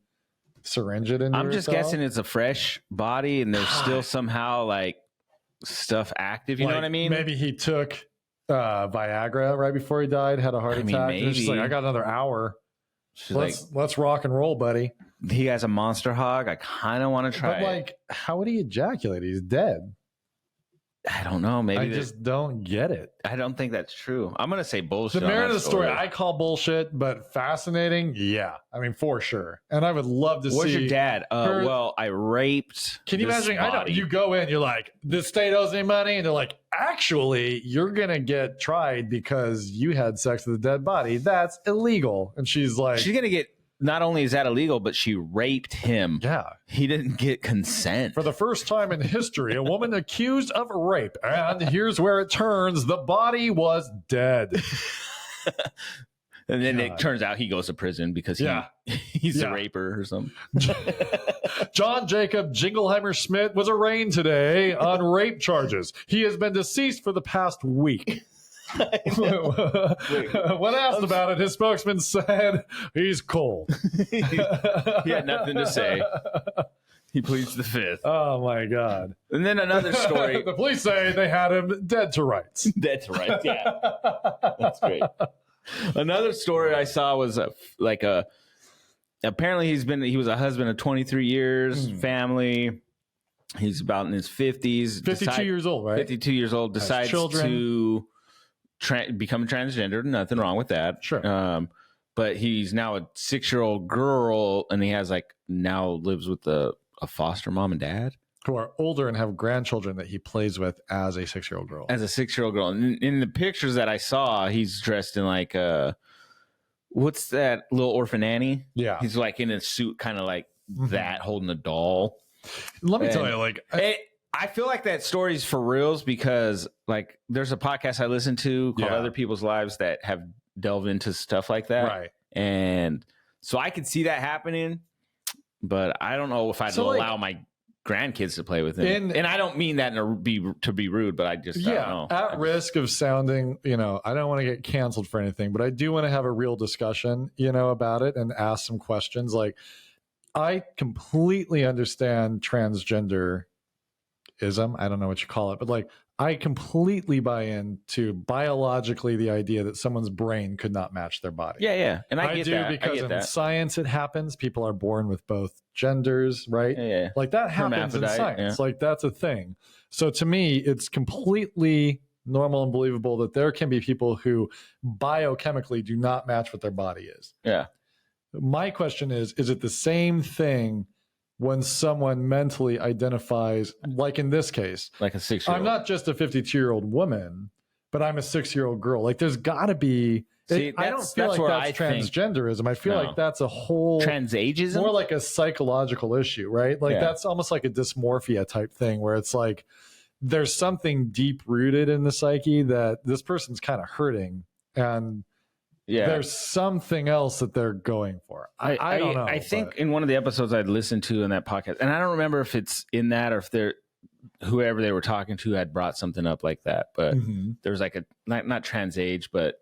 syringe it in? I'm just guessing it's a fresh body and there's still somehow like stuff active. You know what I mean? Maybe he took Viagra right before he died, had a heart attack. Maybe. And it's just like, I got another hour. Let's rock and roll, buddy. He has a monster hog. I kind of want to try. But like, how would he ejaculate? He's dead. I don't know. Maybe I just don't get it. I don't think that's true. I'm gonna say bullshit. The merit of the story I call bullshit, but fascinating. Yeah, I mean for sure. And I would love to see. Where's your dad? Well, I raped. Can you imagine? I know you go in, you're like, the state owes me money, and they're like, actually, you're gonna get tried because you had sex with a dead body. That's illegal. And she's like, she's gonna get. Not only is that illegal, but she raped him. Yeah. He didn't get consent. For the first time in history, a woman accused of rape. And here's where it turns. The body was dead. And then it turns out he goes to prison because he's a raper or something. John Jacob Jingleheimer Schmidt was arraigned today on rape charges. He has been deceased for the past week. When asked about it, his spokesman said he's cold. He had nothing to say. He pleads the fifth. Oh my God. And then another story. The police say they had him dead to rights. Dead to rights, yeah. That's great. Another story I saw was apparently he was a husband of 23 years, family. He's about in his 50s. 52 years old, right? 52 years old. Decides to become transgender. Nothing wrong with that. Sure. But he's now a 6-year-old girl, and he has now lives with a foster mom and dad who are older and have grandchildren that he plays with as a 6-year-old girl. As a 6-year-old girl, and in the pictures that I saw, he's dressed in what's that little orphan Annie? Yeah, he's like in a suit, kind of like that, holding a doll. Let me tell you, I feel like that story's for reals because there's a podcast I listen to called Other People's Lives that have delved into stuff like that. Right. And so I could see that happening, but I don't know if I'd allow my grandkids to play with him. And I don't mean that to be rude, but I just, I don't know. At risk of sounding, I don't want to get canceled for anything, but I do want to have a real discussion, about it and ask some questions. I completely understand transgender ism. I don't know what you call it, but like I completely buy into biologically the idea that someone's brain could not match their body. Yeah. And I get do that. because I get in that. science it happens. People are born with both genders, right? Yeah. Like that happens in science. Like that's a thing. So to me, it's completely normal and believable that there can be people who biochemically do not match what their body is. Yeah. My question is it the same thing when someone mentally identifies, like in this case, Like a 6-year-old. I'm not just a 52-year-old woman, but I'm a 6-year-old girl. Like there's got to be. See, I don't feel like that's transgenderism. I feel like that's a whole transageism, more like a psychological issue, right? Like that's almost like a dysmorphia type thing where it's like there's something deep rooted in the psyche that this person's kind of hurting, and there's something else that they're going for. I don't know. I think in one of the episodes I'd listened to in that podcast, and I don't remember if it's in that or if they're whoever they were talking to had brought something up like that, but there was like a not trans age, but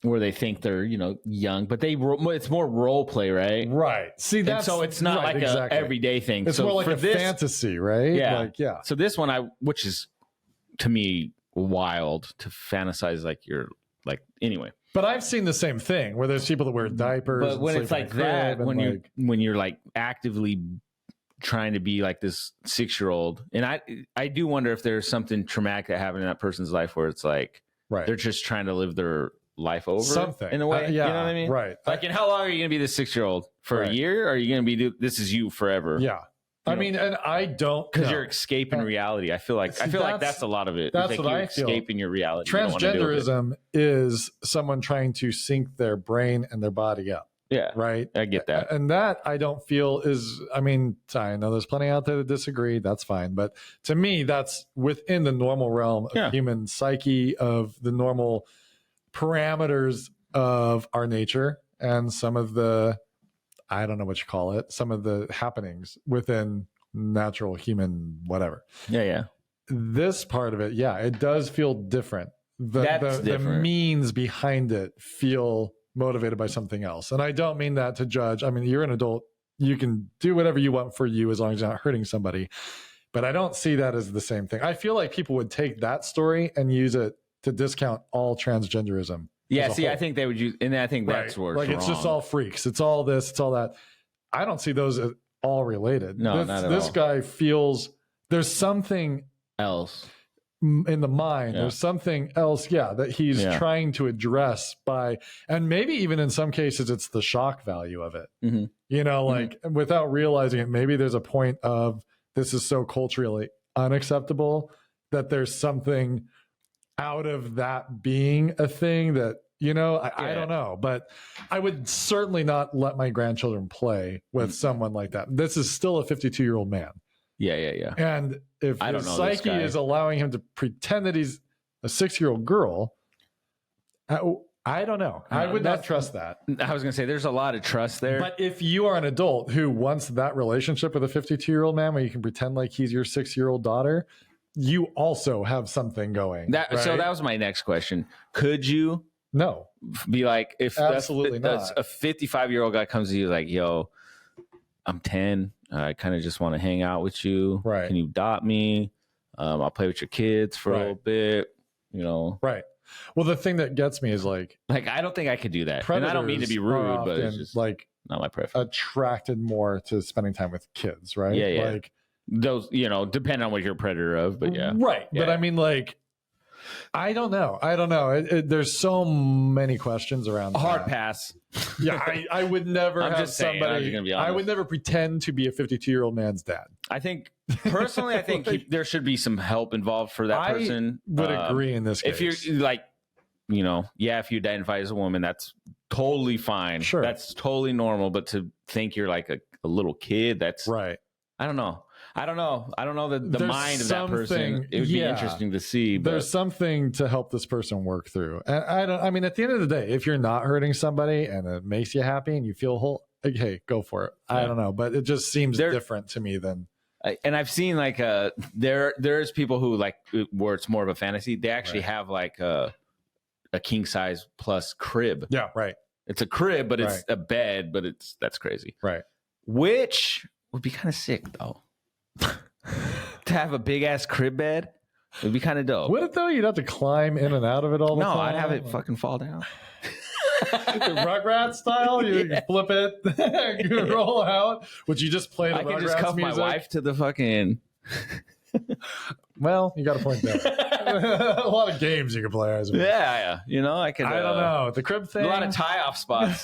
where they think they're young, but it's more role play, right? Right. See, that's so it's not like a everyday thing. It's so more like a fantasy, right? Yeah. So this one, which is to me wild to fantasize like you're like anyway. But I've seen the same thing where there's people that wear diapers. But when it's like that, when you're like actively trying to be like this 6-year-old, and I do wonder if there's something traumatic that happened in that person's life where it's like they're just trying to live their life over something in a way. You know what I mean? Right. Like, and how long are you going to be this 6-year-old for a year? Or are you going to be this is you forever? Yeah. I mean, and I don't because you're escaping reality. I feel like that's a lot of it. That's like what you're I feel. Escaping your reality. Transgenderism is someone trying to sync their brain and their body up. Yeah. Right. I get that. And that I don't feel is, I mean, I know there's plenty out there that disagree. That's fine. But to me, that's within the normal realm of human psyche, of the normal parameters of our nature, and some of the, I don't know what you call it, some of the happenings within natural human whatever. Yeah. This part of it, it does feel different. The means behind it feel motivated by something else. And I don't mean that to judge. I mean, you're an adult. You can do whatever you want for you as long as you're not hurting somebody. But I don't see that as the same thing. I feel like people would take that story and use it to discount all transgenderism. Yeah, see, I think they would use, and I think that's where it's it's just all freaks. It's all this, it's all that. I don't see those at all related. No, not at all. This guy feels there's something else in the mind. There's something else, that he's trying to address by, and maybe even in some cases, it's the shock value of it. Like without realizing it, maybe there's a point of this is so culturally unacceptable that there's something out of that being a thing that, I don't know, but I would certainly not let my grandchildren play with someone like that. This is still a 52-year-old man. Yeah. And if his psyche is allowing him to pretend that he's a 6-year-old girl, I don't know. I would not trust that. I was going to say there's a lot of trust there. But if you are an adult who wants that relationship with a 52-year-old man where you can pretend like he's your 6-year-old daughter, you also have something going. So that was my next question. Could you be like, if absolutely not. A 55-year-old guy comes to you like, yo, I'm 10. I kind of just want to hang out with you. Right. Can you adopt me? I'll play with your kids for a little bit, Right. Well, the thing that gets me is like I don't think I could do that. And I don't mean to be rude, but it's just like not my preference. Attracted more to spending time with kids, right? Yeah. Like those, depending on what you're a predator of, but right. Yeah. But I mean, like, I don't know. There's so many questions around. Hard pass. Yeah, I would never have somebody. I would never pretend to be a 52-year-old man's dad. I think personally, there should be some help involved for that person. I would agree in this case. If you're like, if you identify as a woman, that's totally fine. Sure, that's totally normal. But to think you're like a little kid, that's right. I don't know the mind of that person. It would be interesting to see. But there's something to help this person work through. And I mean, at the end of the day, if you're not hurting somebody and it makes you happy and you feel whole, hey, go for it. I don't know, but it just seems different to me than. And I've seen like there's people who like where it's more of a fantasy. They actually have like a king size plus crib. Yeah, right. It's a crib, but it's a bed, but that's crazy. Right. Which would be kind of sick though. to have a big ass crib bed. It'd be kind of dope. Would it though? You'd have to climb in and out of it all the No, time. I'd have it fucking fall down. Rugrat style, you flip it, you roll out. Would you just play the I can Rugrats just cuff music? my wife to the fucking. Well, you got a point there. A lot of games you can play. I suppose. Yeah. You know, I could. I don't know the crib thing. A lot of tie-off spots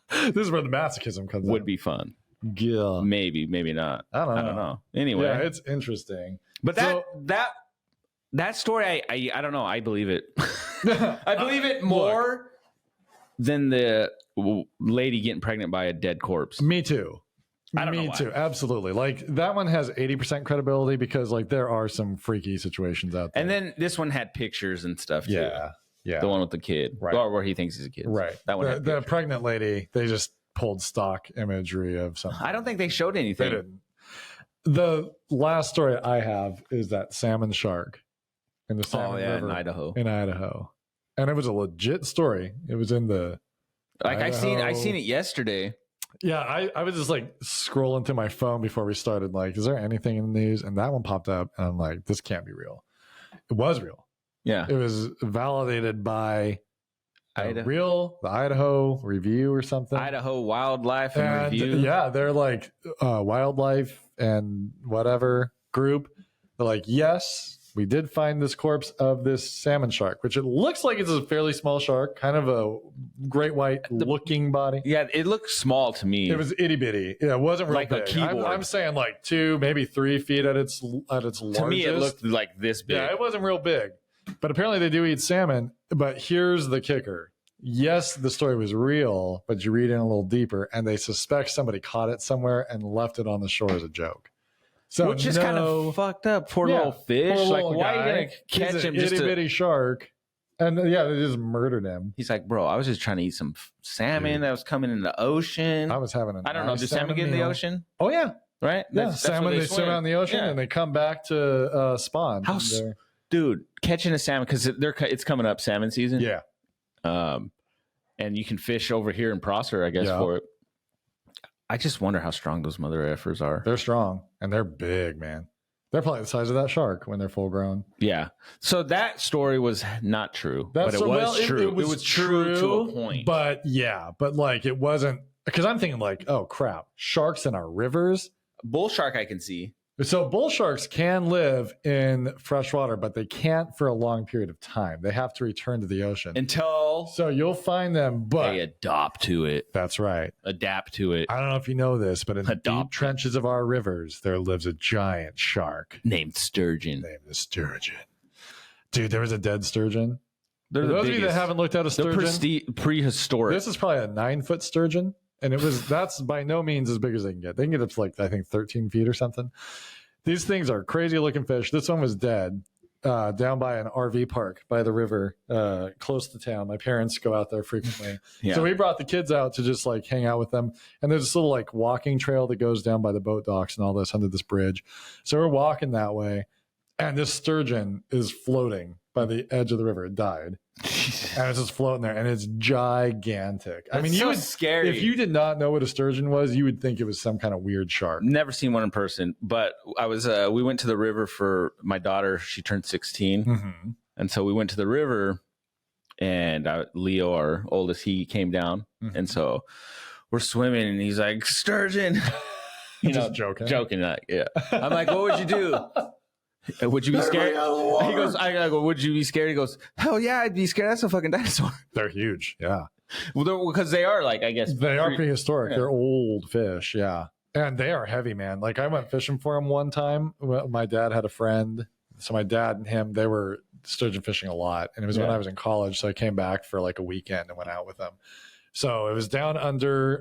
This is where the masochism comes. would be fun. Yeah. Maybe not. I don't know. Anyway, Yeah, it's interesting. but that story, I don't know. I believe it. I believe it more than the lady getting pregnant by a dead corpse. Me too. I don't know Me why. too. Absolutely. Like that one has 80% credibility because like there are some freaky situations out there. And then this one had pictures and stuff too. yeah. The one with the kid, Right. or where he thinks he's a kid. Right. That one. The pregnant lady, they just pulled stock imagery of something. I don't think they showed They anything. didn't. The last story I have is that salmon shark in the salmon river in Idaho. in Idaho. And it was a legit story. It was in the Like I seen Idaho. it yesterday. Yeah, I was just like scrolling through my phone before we started. Like, is there anything in the news? And that one popped up, and I'm like, this can't be real. It was real. Yeah. It was validated by Idaho. the Idaho Review or something. Idaho Wildlife and Review. Yeah, they're like wildlife and whatever group. They're like, yes, we did find this corpse of this salmon shark, which it looks like it's a fairly small shark, kind of a great white looking body. Yeah, it looked small to me. It was itty bitty. Yeah, it wasn't real Like a big. keyboard. I'm saying like 2, maybe 3 feet at its largest. To me, it looked like this big. Yeah, it wasn't real big. But apparently they do eat salmon. But here's the kicker. Yes, the story was real, but you read in a little deeper, and they suspect somebody caught it somewhere and left it on the shore as a joke. So Which is kind of fucked up. Poor little fish. poor Like, little why are you guy. going to catch He's him an just itty to... bitty shark? And yeah, they just murdered him. He's like, bro, I was just trying to eat some salmon Dude. that was coming in the ocean. I was having a I don't know. nice Do salmon get in the meal. oceon? Oh yeah, Right? yeah. That's Salmon where they swim out in the ocean Yeah. and they come back to spawn. How And they're- Dude, catching a salmon, because it's coming up salmon season. yeah. And you can fish over here in Prosser, I guess, Yeah. for it. I just wonder how strong those mother effers are. They're strong and they're big, man. They're probably the size of that shark when they're full grown. Yeah. So that story was not true, but it so- was well, true. It was true to a point. But yeah, but like it wasn't because I'm thinking like, oh crap, sharks in our rivers. Bull shark, I can see. So bull sharks can live in fresh water, but they can't for a long period of time. They have to return to the ocean. Until So you'll find them, but they adopt to it, that's right. adapt to it. I don't know if you know this, but in the deep Adopt. trenches of our rivers, there lives a giant shark Named sturgeon. named the sturgeon. Dude, there was a dead sturgeon. They're For the those of you that biggest. haven't looked at a They're sturgeon, prehistoric. this is probably a 9-foot sturgeon, and that's by no means as big as they can get. They can get up to like I think 13 feet or something. These things are crazy looking fish. This one was dead down by an RV park by the river, close to town. My parents go out there frequently, Yeah. so we brought the kids out to just like hang out with them. And there's this little like walking trail that goes down by the boat docks and all this under this bridge. So we're walking that way, and this sturgeon is floating by the edge of the river. It died. And it's just floating there, and it's gigantic. I mean, you would scary. if you did not know what a sturgeon was, you would think it was some kind of weird shark. Never seen one in person, but I was. We went to the river for my daughter. She turned 16, Mm-hmm. and so we went to the river. And Leo, our oldest, he came down, Mhm. and so we're swimming, and he's like, "Sturgeon," you Just know, joking. like, yeah. I'm like, "What would you do? Would you be scared?" He goes, "I go, would you be scared?" He goes, "Hell yeah, I'd be scared. That's a fucking dinosaur." They're huge. Yeah. Well, because they are like, I guess They are prehistoric. Yeah. They're old fish. Yeah. And they are heavy, man. Like I went fishing for them one time. My dad had a friend. So my dad and him, they were sturgeon fishing a lot. And it was when Yeah. I was in college. So I came back for like a weekend and went out with them. So it was down under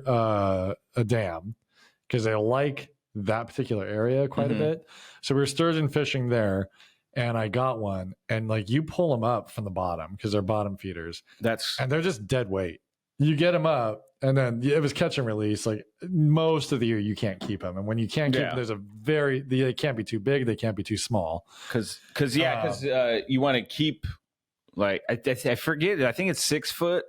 a dam because they like that particular area quite Mhm. a bit. So we were sturgeon fishing there. And I got one, and like you pull them up from the bottom because they're bottom feeders, that's and they're just dead weight. You get them up, and then it was catch and release. Like most of the year, you can't keep them, and when you can't keep Yeah. them, they can't be too big, they can't be too small. because you want to keep like I forget. I think it's 6 foot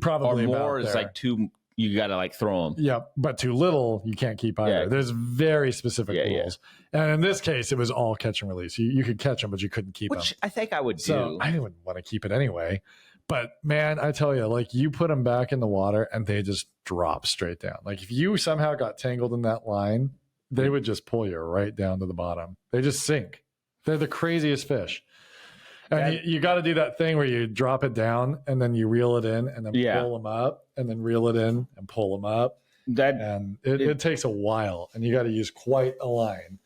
Probably or more about is there. like too. you got to like throw them. Yep, but too little, you can't keep either. Yeah. There's very specific Yeah, rules, and in this case, it was all catch and release. You could catch them, but you couldn't keep them. Which I think I would So do. I didn't want to keep it anyway. But man, I tell you, like you put them back in the water and they just drop straight down. Like if you somehow got tangled in that line, they would just pull you right down to the bottom. They just sink. They're the craziest fish. And you got to do that thing where you drop it down and then you reel it in and then pull them up and then reel it in and pull them up. And it takes a while and you got to use quite a line.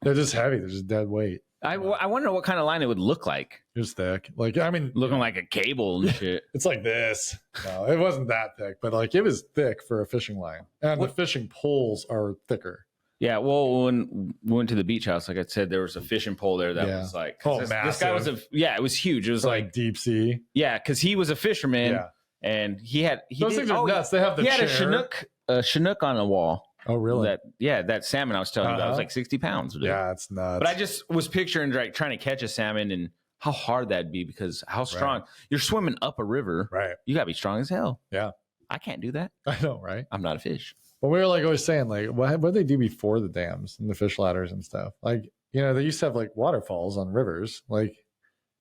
They're just heavy. They're just dead weight. I wonder what kind of line it would look like. It's thick. Like, I mean, looking like a cable and shit. It's like this. No, it wasn't that thick, but like it was thick for a fishing line. And the fishing poles are thicker. Yeah, well, when we went to the beach house, like I said, there was a fishing pole there that was like, this guy was it was huge. It was like deep sea. Yeah, because he was a fisherman, and those things are nuts. They have the had chair. a Chinook on the wall. Oh, really? That salmon I was telling you about was like 60 pounds. Dude. Yeah, it's nuts. But I just was picturing like trying to catch a salmon and how hard that'd be because how strong you're swimming up a river. Right. You gotta be strong as hell. Yeah. I can't do that. I know, right? I'm not a fish. But we were like always saying, like, what did they do before the dams and the fish ladders and stuff? Like, you know, they used to have like waterfalls on rivers, like,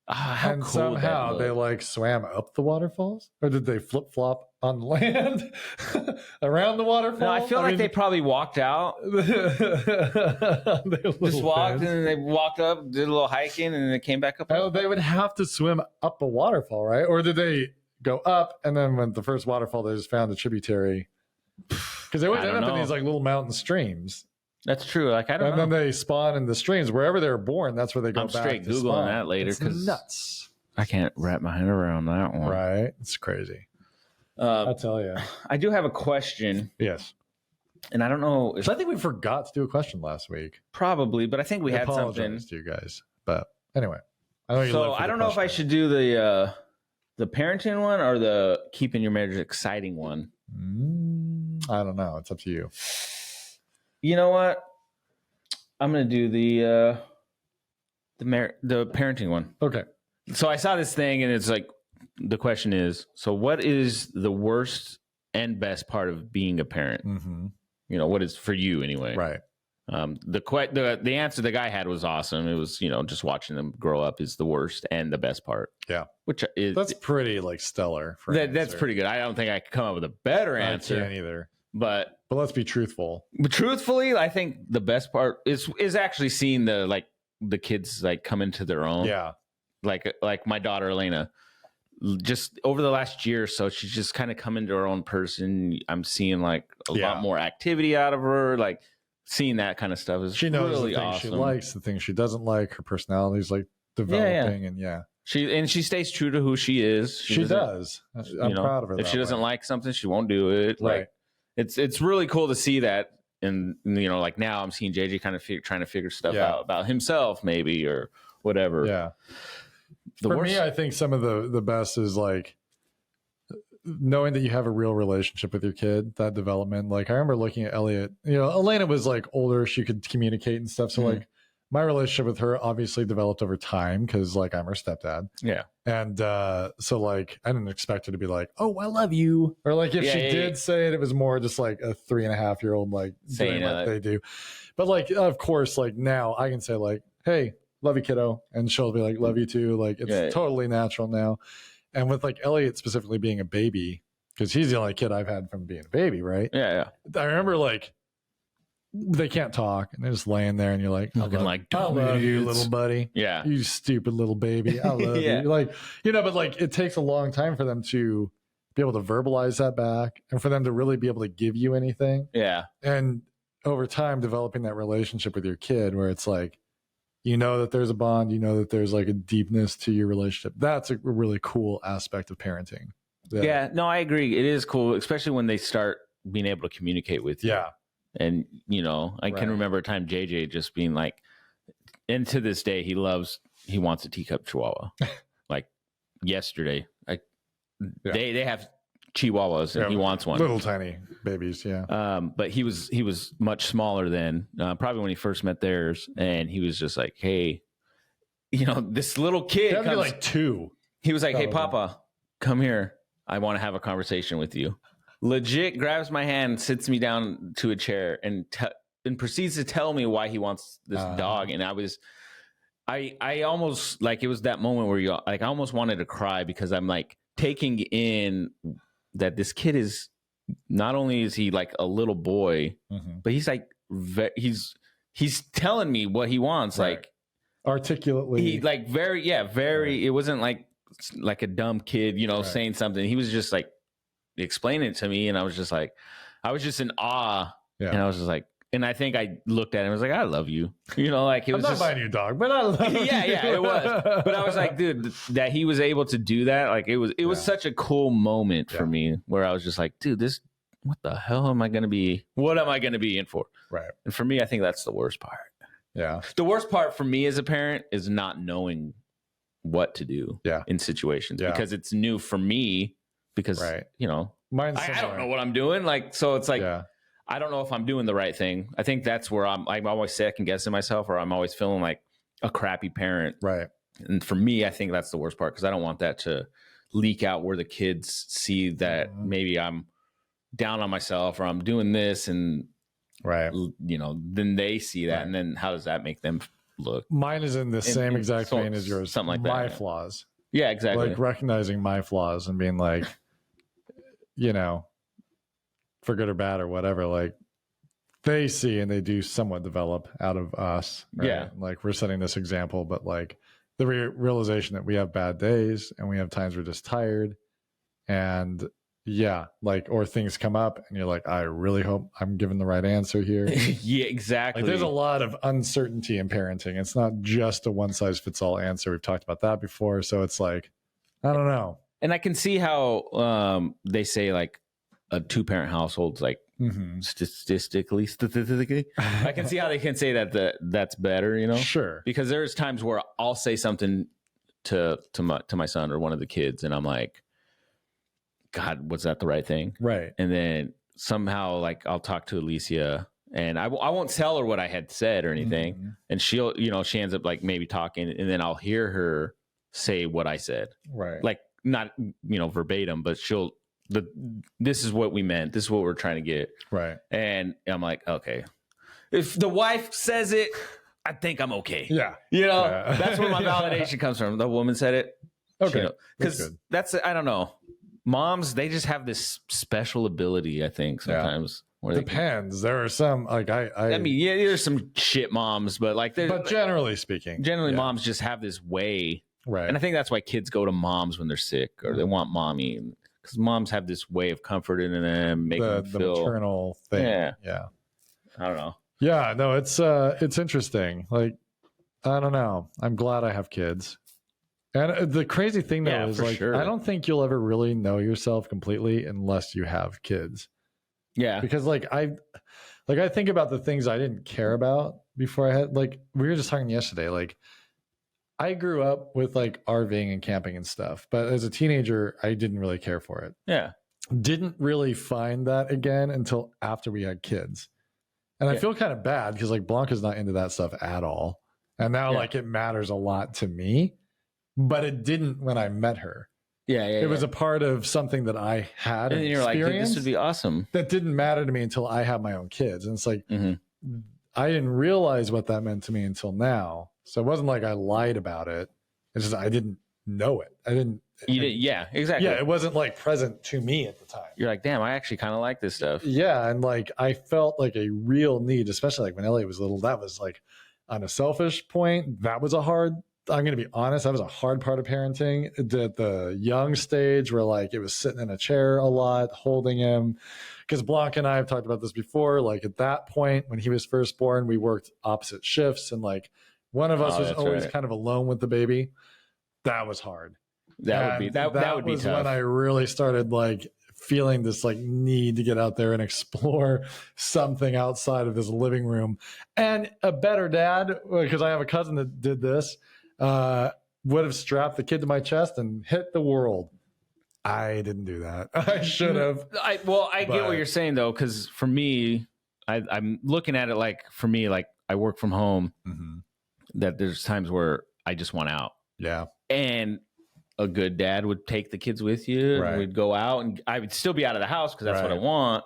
and cool somehow they like swam up the waterfalls, or did they flip flop on land around the waterfall? No, I feel like they probably walked out, just walked, and then they walked up, did a little hiking, and then they came back up. Oh, they would have to swim up a waterfall, right? Or did they go up and then when the first waterfall, they just found a tributary? Because they would end up in these like little mountain streams. That's true. Like I don't know. And then they spawn in the streams wherever they were born. That's where they go. I'm back straight googling that later because nuts. I can't wrap my head around that one. Right, it's crazy. I tell you. I do have a question. Yes. And I don't know if I think we forgot to do a question last week. Probably, but I think we had something to you guys. But anyway, I don't know if I should do the parenting one or the keeping your marriage exciting one. I don't know. It's up to you. You know what? I'm gonna do the parenting one. Okay. So I saw this thing, and it's like the question is: so what is the worst and best part of being a parent? Mm-hmm. You know, what is for you anyway? Right. The answer the guy had was awesome. It was, you know, just watching them grow up is the worst and the best part. Yeah. That's pretty like stellar. That's pretty good. I don't think I could come up with a better answer. I can't either. But let's be truthful. But truthfully, I think the best part is actually seeing the kids like come into their own. Yeah. Like my daughter Elena, just over the last year or so, she's just kind of come into her own person. I'm seeing like a lot more activity out of her. Like seeing that kind of stuff is she knows really the things awesome. She likes, the things she doesn't like. Her personality is like developing, and she stays true to who she is. She does. I'm proud of her. If she doesn't like something, she won't do it. Right. Like it's really cool to see that. And you know, like now I'm seeing JJ kind of trying to figure stuff out about himself, maybe or whatever. Yeah. For me, I think some of the best is like knowing that you have a real relationship with your kid, that development. Like I remember looking at Elliot, you know, Elena was like older, she could communicate and stuff. So like my relationship with her obviously developed over time because like I'm her stepdad. Yeah. And so like I didn't expect her to be like, oh, I love you. Or like if she did say it, it was more just like a 3.5-year-old like saying what they do. But like of course, like now I can say like, hey, love you, kiddo. And she'll be like, love you too. Like it's totally natural now. And with like Elliot specifically being a baby, because he's the only kid I've had from being a baby, right? Yeah. I remember like they can't talk and they're just laying there and you're like, looking like, I love you, little buddy. Yeah. You stupid little baby. I love you. Like, you know, but like it takes a long time for them to be able to verbalize that back and for them to really be able to give you anything. Yeah. And over time, developing that relationship with your kid where it's like, you know that there's a bond, you know that there's like a deepness to your relationship. That's a really cool aspect of parenting. Yeah, no, I agree. It is cool, especially when they start being able to communicate with you. Yeah. And, you know, I can remember a time JJ just being like, and to this day, he wants a teacup chihuahua. Like yesterday, they have chihuahuas and he wants one. Little tiny babies, but he was much smaller then, probably when he first met theirs, and he was just like, hey, you know, this little kid comes, be like 2. He was like, hey, Papa, come here. I want to have a conversation with you. legit grabs my hand, sits me down to a chair, and proceeds to tell me why he wants this dog. And I almost like, it was that moment where I almost wanted to cry, because I'm like taking in that this kid is, not only is he like a little boy, but he's like, he's telling me what he wants, right. like articulately. He like very. Right. It wasn't like a dumb kid, right. saying something. He was just like explaining it to me, and I was just in awe, and I was just like, and I think I looked at him and was like, I love you. Like it was, I'm not buying you a dog, but I love you. Yeah, it was. But I was like, dude, that he was able to do that. Like it was such a cool moment for me, where I was just like, dude, what the hell am I going to be? What am I going to be in for? Right. And for me, I think that's the worst part. Yeah. The worst part for me as a parent is not knowing what to do in situations, because it's new for me, because, Mine's I don't know what I'm doing. Like, so it's like, I don't know if I'm doing the right thing. I think that's where I'm always second guessing myself, or I'm always feeling like a crappy parent. Right. And for me, I think that's the worst part, because I don't want that to leak out where the kids see that maybe I'm down on myself, or I'm doing this, and then they see that, and then how does that make them look? Mine is in the same exact vein as yours. Something like my that. flaws. Yeah, exactly. Like recognizing my flaws and being like, for good or bad or whatever, like they see and they do somewhat develop out of us. Right? Yeah. Like we're setting this example, but like the realization that we have bad days and we have times we're just tired, and or things come up and you're like, I really hope I'm giving the right answer here. Yeah, exactly. Like there's a lot of uncertainty in parenting. It's not just a one size fits all answer. We've talked about that before. So it's like, I don't know. And I can see how they say like a 2-parent household's like statistically, I can see how they can say that's better, Sure. Because there's times where I'll say something to my son or one of the kids, and I'm like, God, was that the right thing? Right. And then somehow, like, I'll talk to Alicia, and I won't tell her what I had said or anything. And she'll, she ends up like maybe talking, and then I'll hear her say what I said. Right. Like not, verbatim, but this is what we meant. This is what we're trying to get. Right. And I'm like, okay, if the wife says it, I think I'm okay. Yeah. That's where my validation comes from. The woman said it. Okay. Because that's I don't know. Moms, they just have this special ability, I think, sometimes. Depends. There are some, like, I mean, there's some shit moms, but like, but generally speaking, moms just have this way. Right. And I think that's why kids go to moms when they're sick, or they want mommy, because moms have this way of comforting them, making them feel the maternal thing. Yeah. I don't know. Yeah, no, it's interesting. Like, I don't know. I'm glad I have kids. And the crazy thing though is like, I don't think you'll ever really know yourself completely unless you have kids. Yeah. Because I think about the things I didn't care about before I had, like, we were just talking yesterday, like I grew up with like RVing and camping and stuff, but as a teenager, I didn't really care for it. Yeah. Didn't really find that again until after we had kids. And I feel kind of bad because like Blanca's not into that stuff at all. And now like it matters a lot to me. But it didn't when I met her. It was a part of something that I had. And then you're like, dude, this would be awesome. That didn't matter to me until I had my own kids. And it's like, I didn't realize what that meant to me until now. So it wasn't like I lied about it. It's just, I didn't know it. Yeah, exactly. Yeah, it wasn't like present to me at the time. You're like, damn, I actually kind of like this stuff. Yeah. And like, I felt like a real need, especially like when Elliot was little, that was like on a selfish point. That was I'm going to be honest, that was a hard part of parenting. At the young stage where like it was sitting in a chair a lot, holding him. Because Blanca and I have talked about this before. Like at that point, when he was first born, we worked opposite shifts. And like one of us was always kind of alone with the baby. That was hard. That would be tough. When I really started like feeling this like need to get out there and explore something outside of this living room. And a better dad, because I have a cousin that did this, would have strapped the kid to my chest and hit the world. I didn't do that. I should have. I get what you're saying though, because for me, I'm looking at it like, for me, like I work from home, that there's times where I just want out. Yeah. And a good dad would take the kids with you, Right. and we'd go out, and I would still be out of the house because that's what I Right. want.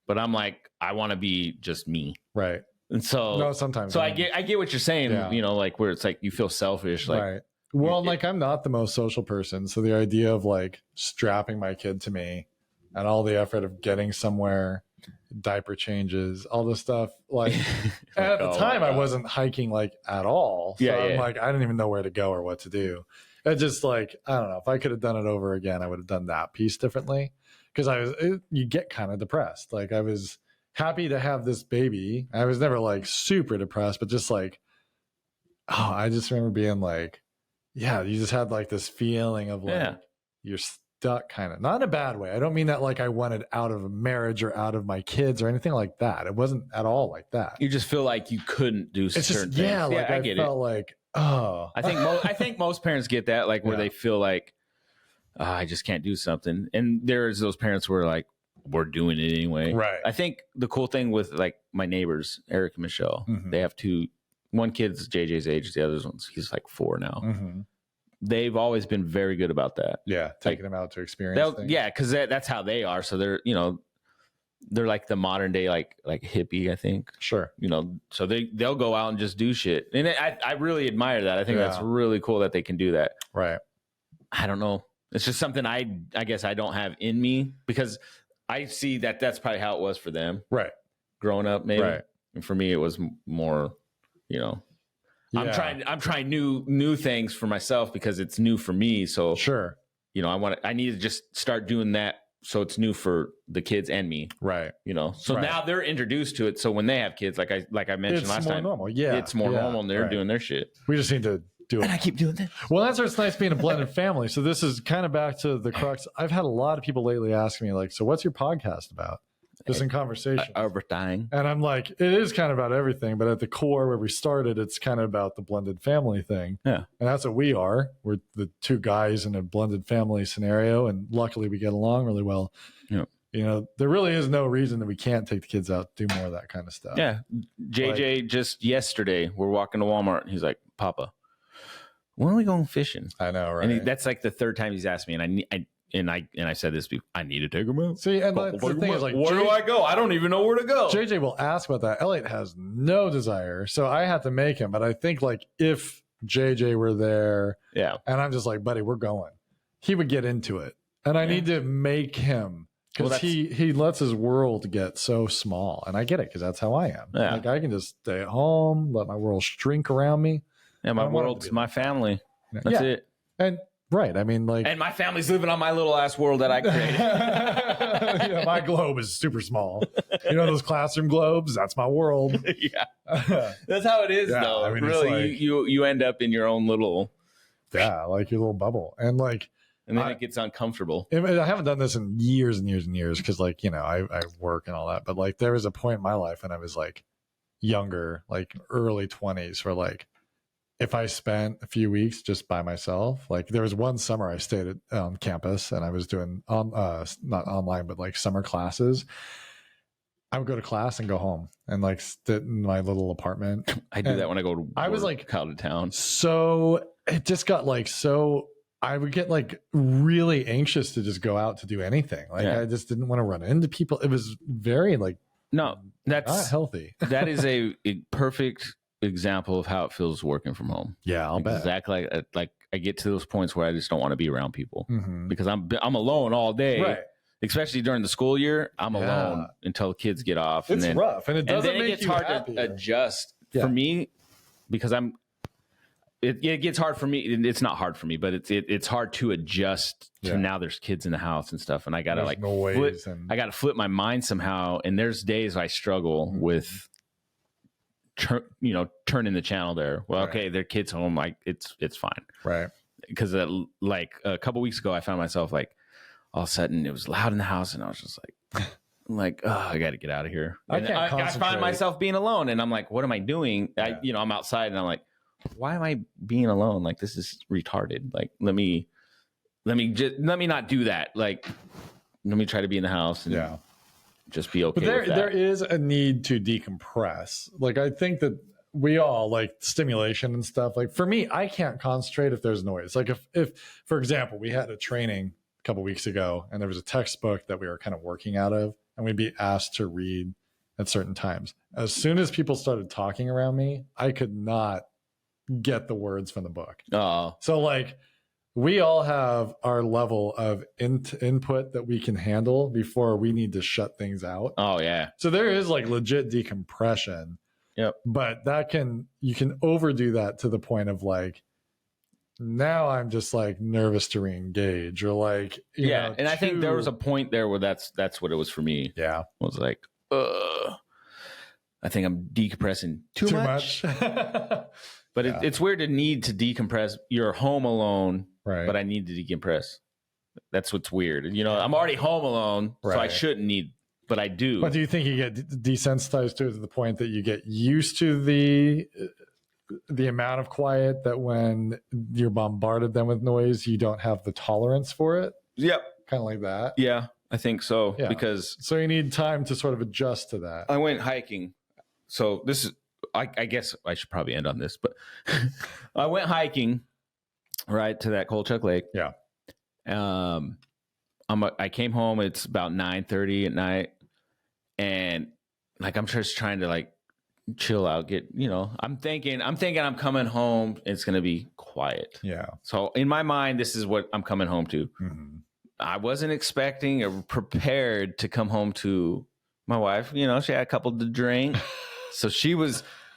But I'm like, I want to be just me, Right. and so No, sometimes. so I get what you're saying. Yeah. You know, like where it's like you feel selfish, like right. Well, like I'm not the most social person, so the idea of like strapping my kid to me and all the effort of getting somewhere, diaper changes, all this stuff, like at the time I wasn't hiking like at all. So I'm like, I didn't even know where to go or what to do. It just like, I don't know, if I could have done it over again, I would have done that piece differently, because you get kind of depressed. Like I was happy to have this baby. I was never like super depressed, but just like, oh, I just remember being like, yeah, you just had like this feeling of like you're stuck, kind of, not in a bad way. I don't mean that like I wanted out of a marriage or out of my kids or anything like that. It wasn't at all like that. You just feel like you couldn't do certain things. Yeah, like I get felt like, oh, I think most parents get that, like where they feel like, oh, I just can't do something. And there's those parents where like, we're doing it anyway. Right. I think the cool thing with like my neighbors, Eric and Michelle, they have one kid's JJ's age, the other one's he's like 4 now. They've always been very good about that. Yeah, taking them out to experience things. Yeah, because that's how they are. So they're, you know, they're like the modern day like hippie, I think. Sure. You know, so they'll go out and just do shit. And I really admire that. I think that's really cool that they can do that. Right. I don't know. It's just something I guess I don't have in me, because I see that's probably how it was for them. Right. Growing up, maybe. Right. Right. And for me, it was more, you know, I'm trying new things for myself because it's new for me. So sure, you know, I need to just start doing that so it's new for the kids and me. Right. You know, so now they're introduced to it. So when they have kids, like I mentioned last time, normal. Yeah, it's more normal, and they're doing their shit. We just need to do it. And I keep doing that. Well, that's why it's nice being a blended family. So this is kind of back to the crux. I've had a lot of people lately asking me like, so what's your podcast about? Just in conversation. Everything. And I'm like, it is kind of about everything, but at the core where we started, it's kind of about the blended family thing. Yeah. And that's what we are. We're the two guys in a blended family scenario. And luckily we get along really well. Yeah. You know, there really is no reason that we can't take the kids out, do more of that kind of stuff. Yeah. JJ, just yesterday, we're walking to Walmart and he's like, Papa, when are we going fishing? I know, right? And that's like the third time he's asked me, and I said this before, I need to take him out. See, and the thing is, like, where do I go? I don't even know where to go. JJ will ask about that. Elliot has no desire, so I have to make him. But I think like if JJ were there, and I'm just like, buddy, we're going, he would get into it, and I need to make him, because he lets his world get so small, and I get it because that's how I am. Yeah. Like I can just stay at home, let my world shrink around me. Yeah, my world's my family. That's it. And right. I mean, like, and my family's living on my little ass world that I created. Yeah, my globe is super small. You know those classroom globes? That's my world. Yeah, that's how it is, though. I mean, really, like, you end up in your own little, like your little bubble, and then it gets uncomfortable. I haven't done this in years and years and years because, like, you know, I work and all that. But like, there was a point in my life when I was like younger, like early 20s, where like, if I spent a few weeks just by myself, like there was one summer I stayed on campus and I was doing not online, but like summer classes. I would go to class and go home and like sit in my little apartment. I do that when I go to I was like out of town. So it just got like, so I would get like really anxious to just go out to do anything. Like I just didn't want to run into people. It was very like, no, that's not healthy. That is a perfect example of how it feels working from home. Yeah, I'll bet. Exactly. Like I get to those points where I just don't want to be around people because I'm alone all day. Right. Especially during the school year, I'm alone until the kids get off. It's rough, and it doesn't make you hard to adjust for me because it gets hard for me. It's not hard for me, but it's hard to adjust to now there's kids in the house and stuff, and I gotta I gotta flip my mind somehow. And there's days I struggle with turning the channel there. Well, okay, their kids home, like it's fine, right? Because like a couple weeks ago, I found myself like all of a sudden it was loud in the house, and I was just like, oh, I got to get out of here. And I find myself being alone, and I'm like, what am I doing? I'm outside, and I'm like, why am I being alone? Like this is retarded. Like let me not do that. Like let me try to be in the house and just be okay. But there is a need to decompress. Like I think that we all like stimulation and stuff. Like for me, I can't concentrate if there's noise. Like if for example, we had a training a couple weeks ago and there was a textbook that we were kind of working out of and we'd be asked to read at certain times. As soon as people started talking around me, I could not get the words from the book. Oh, So like we all have our level of input that we can handle before we need to shut things out. oh yeah. So there is like legit decompression. Yep. But you can overdo that to the point of like, now I'm just like nervous to re-engage or like, you know, And I think there was a point there where that's what it was for me. Yeah. I was like, I think I'm decompressing too much. But Yeah. it's weird to need to decompress. You're home alone, Right. but I need to decompress. That's what's weird. You know, I'm already home alone, so I Right. shouldn't need, but I do. But do you think you get desensitized to it to the point that you get used to the amount of quiet that when you're bombarded then with noise, you don't have the tolerance for it? Yep. Kind of like that. Yeah, I think so. Yeah. Because So you need time to sort of adjust to that. I went hiking. So this is, I guess I should probably end on this, but I went hiking right to that Kolchak Lake. Yeah. I came home. It's about 9:30 at night, and like I'm just trying to like chill out. I'm thinking I'm coming home. It's gonna be quiet. Yeah. So in my mind, this is what I'm coming home to. Mm-hmm. I wasn't expecting or prepared to come home to my wife. You know, she had a couple to drink, so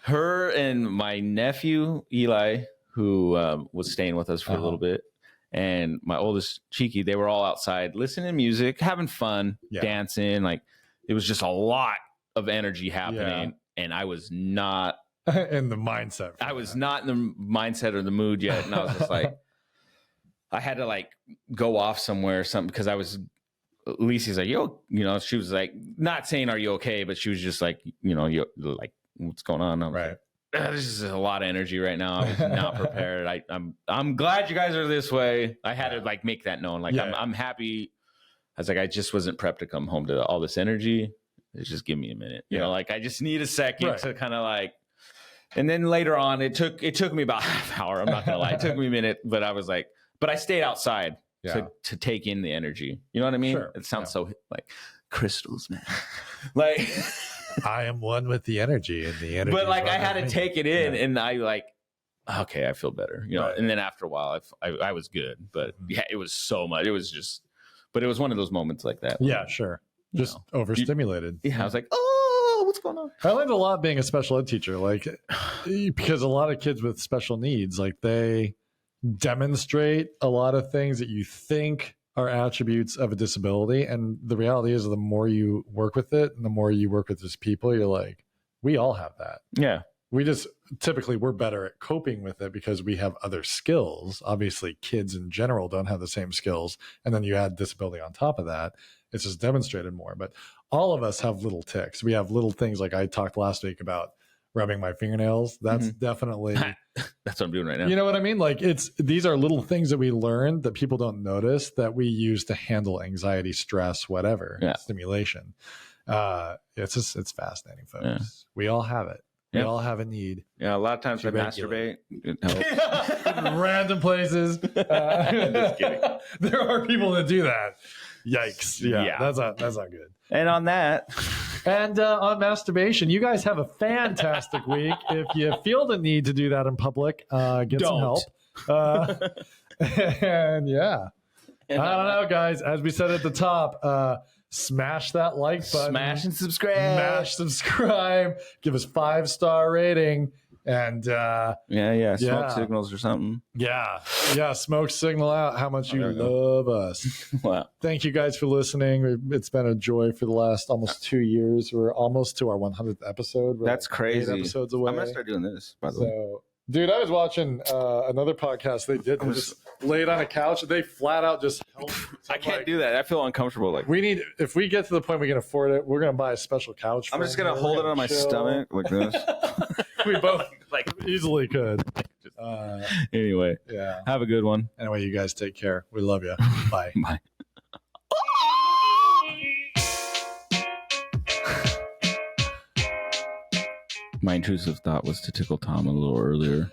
her and my nephew Eli, who was staying with us for a little bit. And my oldest Cheeky, they were all outside listening to music, having fun, dancing. Like it was just a lot of energy happening. And I was not in the mindset. I was not in the mindset or the mood yet. And I was just like, I had to like go off somewhere or something because I was, Lisi's like, she was like, not saying, are you okay? But she was just like, you like, what's going on? Right. This is a lot of energy right now. I was not prepared. I'm glad you guys are this way. I had to like make that known. Like I'm happy. I was like, I just wasn't prepped to come home to all this energy. Just give me a minute. You know, like I just need a second to kind of like. And then later on, it took me about half hour. I'm not gonna lie, it took me a minute, but I was like, but I stayed outside to take in the energy. You know what I mean? Sure. It sounds so like crystals, man. Like. I am one with the energy and the energy. But like I had to take it in and I like, okay, I feel better, Right. And then after a while I was good, but yeah, it was so much. It was just, but it was one of those moments like that. Yeah, sure. Just overstimulated. I was like, oh, what's going on? I learned a lot being a special ed teacher, like because a lot of kids with special needs, like they demonstrate a lot of things that you think are attributes of a disability. And the reality is the more you work with it and the more you work with these people, you're like, we all have that. Yeah. We just typically we're better at coping with it because we have other skills. Obviously, kids in general don't have the same skills. And then you add disability on top of that. It's just demonstrated more. But all of us have little tics. We have little things like I talked last week about rubbing my fingernails. That's definitely that's what I'm doing right now. You know what I mean? Like these are little things that we learn that people don't notice that we use to handle anxiety, stress, whatever, stimulation. It's fascinating, folks. Yeah. We all have it. We all have a need. Yeah, a lot of times I masturbate. It helps. Random places. Just kidding. There are people that do that. Yikes. Yeah. That's not good. And on that. And on masturbation, you guys have a fantastic week. If you feel the need to do that in public, get some help. And I don't know, guys. As we said at the top, smash that like button. Smash and subscribe. Smash subscribe. Give us 5-star rating. And smoke signals or something. Smoke signal out how much you love us. Wow. Thank you guys for listening. It's been a joy for the last almost 2 years. We're almost to our 100th episode. We're That's crazy. 8 episodes away. I'm gonna start doing this, by the way. Dude, I was watching another podcast they did. They just laid on a couch. They flat out just helped. I can't do that. I feel uncomfortable. Like if we get to the point we can afford it, we're gonna buy a special couch. I'm just gonna hold it on my stomach like this. We both like easily could. Anyway, have a good one. Anyway, you guys take care. We love you. Bye. Bye. My intrusive thought was to tickle Tom a little earlier.